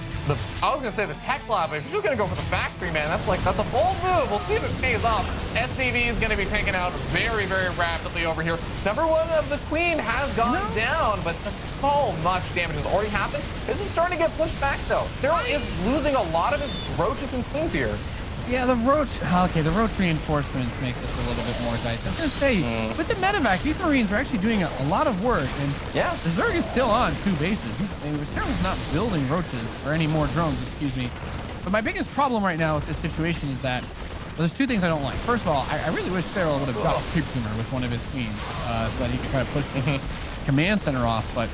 I was gonna say the tech lab, but if you're just gonna go for the factory, man, that's a bold move. We'll see if it pays off. SCV is gonna be taken out very rapidly over here. Number 1 of the Queen has gone down, but so much damage has already happened. This is starting to get pushed back though. Serral is losing a lot of his Roaches and Queens here. Yeah, the Roach reinforcements make this a little bit more dicey. I was gonna say, with the medevac, these Marines are actually doing a lot of work, and yeah, the Zerg is still on 2 bases. Serral's not building Roaches, or any more drones, excuse me. But my biggest problem right now with this situation is that, well, there's 2 things I don't like. First of all, I really wish Serral would have dropped Creep Tumor with one of his Queens, so that he could try to push the command center off, but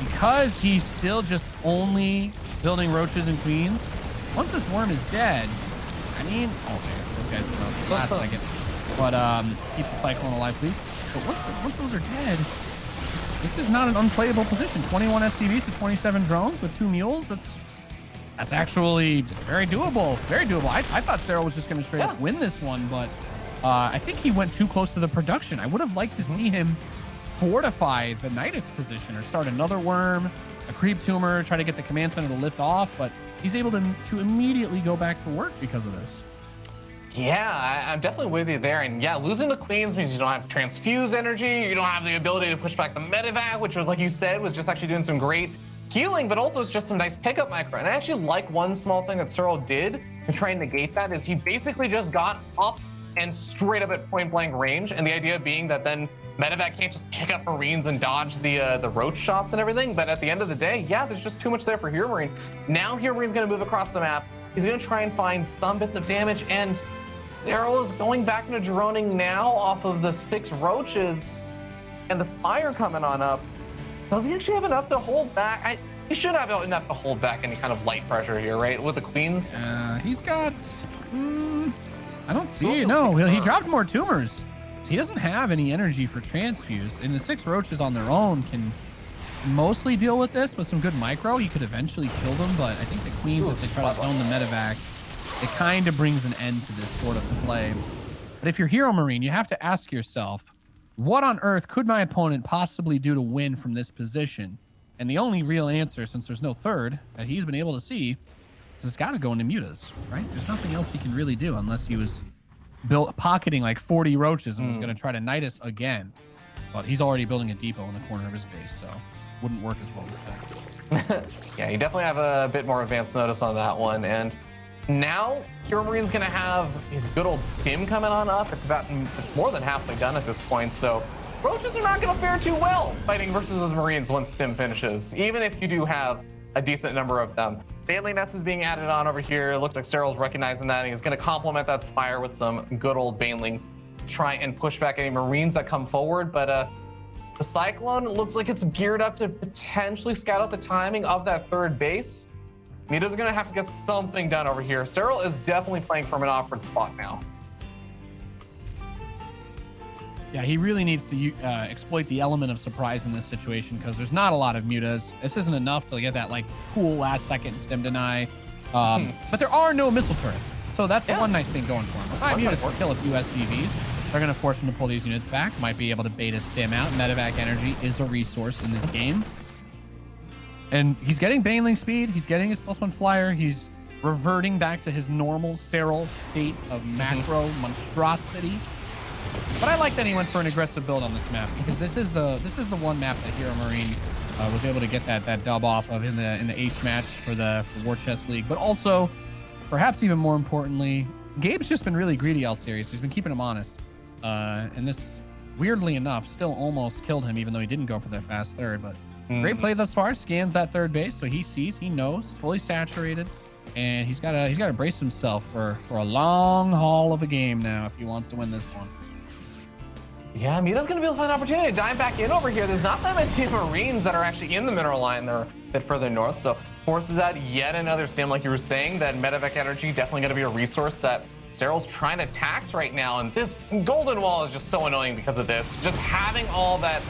because he's still just only building Roaches and Queens, once this worm is dead, I mean, okay, those guys come out the last second. But keep the Cyclone alive, please. But once those are dead, this is not an unplayable position. 21 SCVs to 27 drones with 2 mules. That's actually very doable. Very doable. I thought Serral was just going to straight up win this one, but I think he went too close to the production. I would have liked to see him fortify the Nidus position or start another worm, a creep tumor, try to get the command center to lift off, but he's able to immediately go back to work because of this. Yeah, I'm definitely with you there. And yeah, losing the Queens means you don't have transfuse energy. You don't have the ability to push back the medevac, which was, like you said, was just actually doing some great healing, but also it's just some nice pickup micro. And I actually like one small thing that Serral did to try and negate that is he basically just got up and straight up at point blank range. And the idea being that then medevac can't just pick up Marines and dodge the Roach shots and everything. But at the end of the day, yeah, there's just too much there for HeRoMaRinE. Now HeRoMaRine's gonna move across the map. He's gonna try and find some bits of damage, and Serral is going back into droning now off of the 6 Roaches and the Spire coming on up. Does he actually have enough to hold back? He should have enough to hold back any kind of light pressure here, right? With the Queens? He's got, I don't see it. No, he dropped more tumors. He doesn't have any energy for transfuse, and the 6 Roaches on their own can mostly deal with this with some good micro. You could eventually kill them, but I think the Queens, if they try to stone the medevac, it kind of brings an end to this sort of play. But if you're HeRoMaRinE, you have to ask yourself, what on earth could my opponent possibly do to win from this position? And the only real answer, since there's no third that he's been able to see, it's got to go into mutas, right? There's nothing else he can really do unless he was pocketing like 40 roaches and was going to try to knight us again. But he's already building a depot in the corner of his base, so wouldn't work as well this time. Yeah, you definitely have a bit more advanced notice on that one. And now HeRoMaRiNE's going to have his good old stim coming on up. It's more than halfway done at this point, so roaches are not going to fare too well fighting versus those Marines once stim finishes, even if you do have a decent number of them. Baneling Nest is being added on over here. It looks like Serral's recognizing that, and he's going to complement that Spire with some good old Banelings to try and push back any Marines that come forward. But the Cyclone looks like it's geared up to potentially scout out the timing of that third base. Muta's going to have to get something done over here. Serral is definitely playing from an awkward spot now. Yeah, he really needs to exploit the element of surprise in this situation because there's not a lot of mutas. This isn't enough to get that like cool last second stim deny. But there are no missile turrets. So that's the one nice thing going for him. If 5 mutas can kill a few SCVs, they're going to force him to pull these units back. Might be able to bait a stim out. Medevac energy is a resource in this game. And he's getting Baneling speed. He's getting his +1 flyer. He's reverting back to his normal Serral state of macro monstrosity. But I like that he went for an aggressive build on this map because this is the one map that HeRoMaRiNE was able to get that dub off of in the ace match for War Chest League. But also, perhaps even more importantly, Gabe's just been really greedy all series. He's been keeping him honest, and this, weirdly enough, still almost killed him, even though he didn't go for that fast third. But great play thus far. Scans that third base, so he sees, he knows, fully saturated. And he's got to brace himself for a long haul of a game now if he wants to win this one. Yeah, Muta's going to be able to find an opportunity to dive back in over here. There's not that many Marines that are actually in the mineral line. They're a bit further north, so forces out yet another stim, like you were saying. That medevac energy definitely going to be a resource that Serral's trying to tax right now, and this golden wall is just so annoying because of this. Just having all that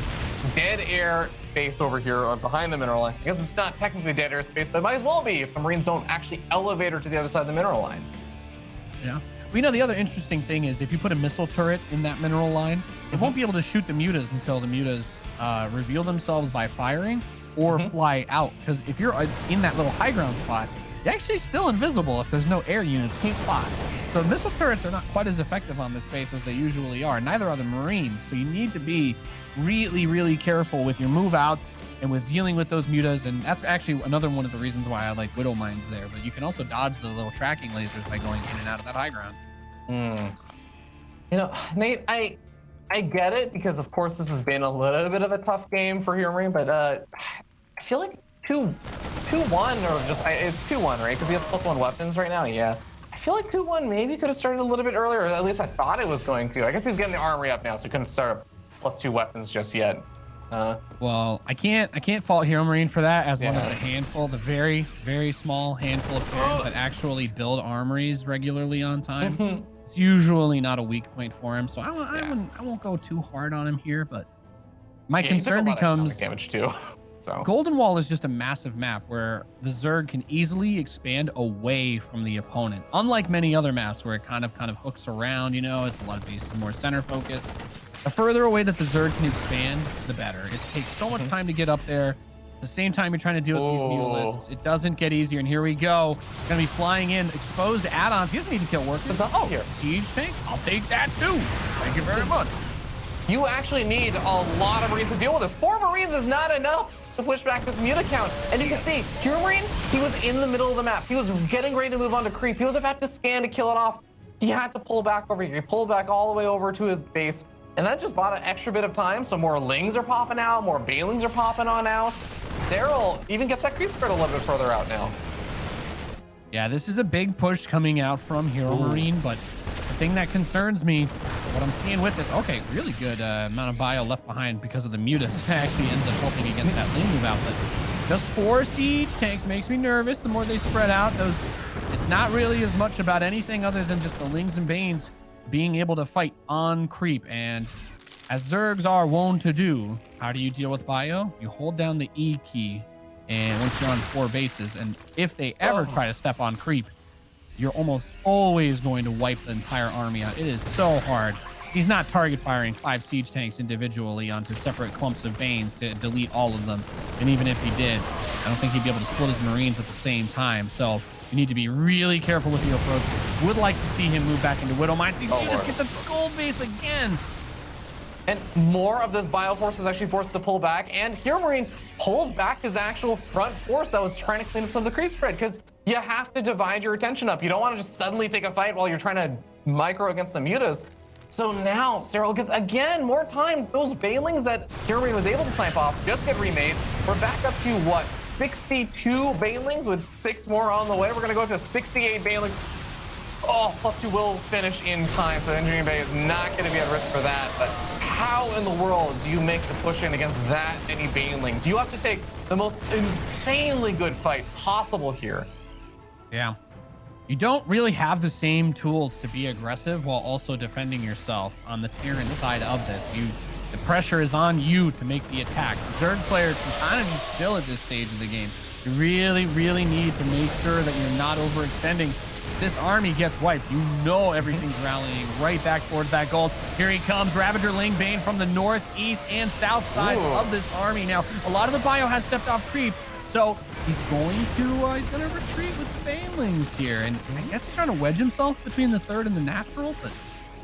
dead air space over here behind the mineral line. I guess it's not technically dead air space, but it might as well be if the Marines don't actually elevate her to the other side of the mineral line. Yeah. We know the other interesting thing is if you put a missile turret in that mineral line, it won't be able to shoot the mutas until the mutas reveal themselves by firing or fly out. Because if you're in that little high ground spot, you're actually still invisible if there's no air units to fly. So missile turrets are not quite as effective on this space as they usually are. Neither are the Marines. So you need to be really, really careful with your move outs and with dealing with those mutas. And that's actually another one of the reasons why I like Widow Mines there. But you can also dodge the little tracking lasers by going in and out of that high ground. You know, Nate, I get it because of course this has been a little bit of a tough game for HeRoMaRiNE, but I feel like 2-1 or just it's 2-1, right? Because he has +1 weapons right now. Yeah, I feel like 2-1 maybe could have started a little bit earlier. Or at least I thought it was going to. I guess he's getting the armory up now, so he couldn't start a +2 weapons just yet. Well, I can't fault HeRoMaRiNE for that as one of the handful, the very, very small handful of players that actually build armories regularly on time. It's usually not a weak point for him, so I won't go too hard on him here. But my concern becomes damage too. So Golden Wall is just a massive map where the Zerg can easily expand away from the opponent. Unlike many other maps where it kind of hooks around, you know, it's a lot of bases more center focused. The further away that the Zerg can expand, the better. It takes so much time to get up there. At the same time, you're trying to deal with these mutalisks. It doesn't get easier. And here we go. Gonna be flying in exposed add-ons. He doesn't need to kill workers. Oh, here. Siege tank. I'll take that too. Thank you very much. You actually need a lot of Marines to deal with this. 4 Marines is not enough to push back this muta count. And you can see, HeRoMaRiNE, he was in the middle of the map. He was getting ready to move on to creep. He was about to scan to kill it off. He had to pull back over here. He pulled back all the way over to his base. And that just bought an extra bit of time, so more Lings are popping out, more Banelings are popping on out. Serral even gets that creep spread a little bit further out now. Yeah, this is a big push coming out from HeRoMaRiNE, but the thing that concerns me, what I'm seeing with this, okay, really good amount of bio left behind because of the mutas. Actually ends up helping against that Ling move out, but just 4 siege tanks makes me nervous. The more they spread out, it's not really as much about anything other than just the Lings and Banes being able to fight on creep. And as Zergs are wont to do, how do you deal with bio? You hold down the E key, and once you're on 4 bases, and if they ever try to step on creep, you're almost always going to wipe the entire army out. It is so hard. He's not target firing 5 siege tanks individually onto separate clumps of Banes to delete all of them. And even if he did, I don't think he'd be able to split his Marines at the same time. So You need to be really careful with the approach. Would like to see him move back into Widow Mines. He's just get the gold base again. And more of this Bioforce is actually forced to pull back, and HeRoMaRinE pulls back his actual front force that was trying to clean up some of the creep spread, because you have to divide your attention up. You don't want to just suddenly take a fight while you're trying to micro against the mutas. So now Serral gets, again, more time. Those Banelings that HeRoMaRinE was able to snipe off just get remade. We're back up to, what, 62 Banelings with 6 more on the way. We're going to go up to 68 Banelings. Oh, +2 will finish in time, so Engineering Bay is not going to be at risk for that. But how in the world do you make the push in against that many Banelings? You have to take the most insanely good fight possible here. Yeah. You don't really have the same tools to be aggressive while also defending yourself on the Terran side of this. The pressure is on you to make the attack. The Zerg player can kind of just chill at this stage of the game. You really, really need to make sure that you're not overextending. This army gets wiped. You know everything's rallying right back towards that gold. Here he comes, Ravager Lingbane from the northeast and south side of this army. Now, a lot of the bio has stepped off creep, so he's going to retreat with the Banelings here, and I guess he's trying to wedge himself between the third and the natural, but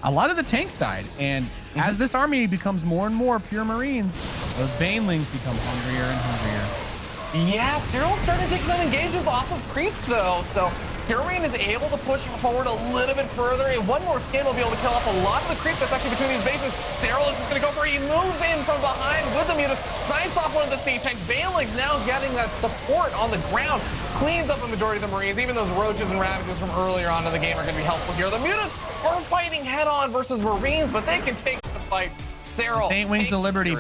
a lot of the tank side. And as this army becomes more and more pure Marines, those Banelings become hungrier and hungrier. Yeah, Serral's starting to take some engages off of creep though, so HeRoMaRinE is able to push forward a little bit further. And one more scan will be able to kill off a lot of the creep that's actually between these bases. Serral is just going to go for it. He moves in from behind with the mutant, snipes off one of the siege tanks. Banelings now getting that support on the ground, cleans up a majority of the Marines. Even those roaches and ravages from earlier on in the game are going to be helpful here. The mutants are fighting head on versus Marines, but they can take the fight. Serral. Saint Wings to Liberty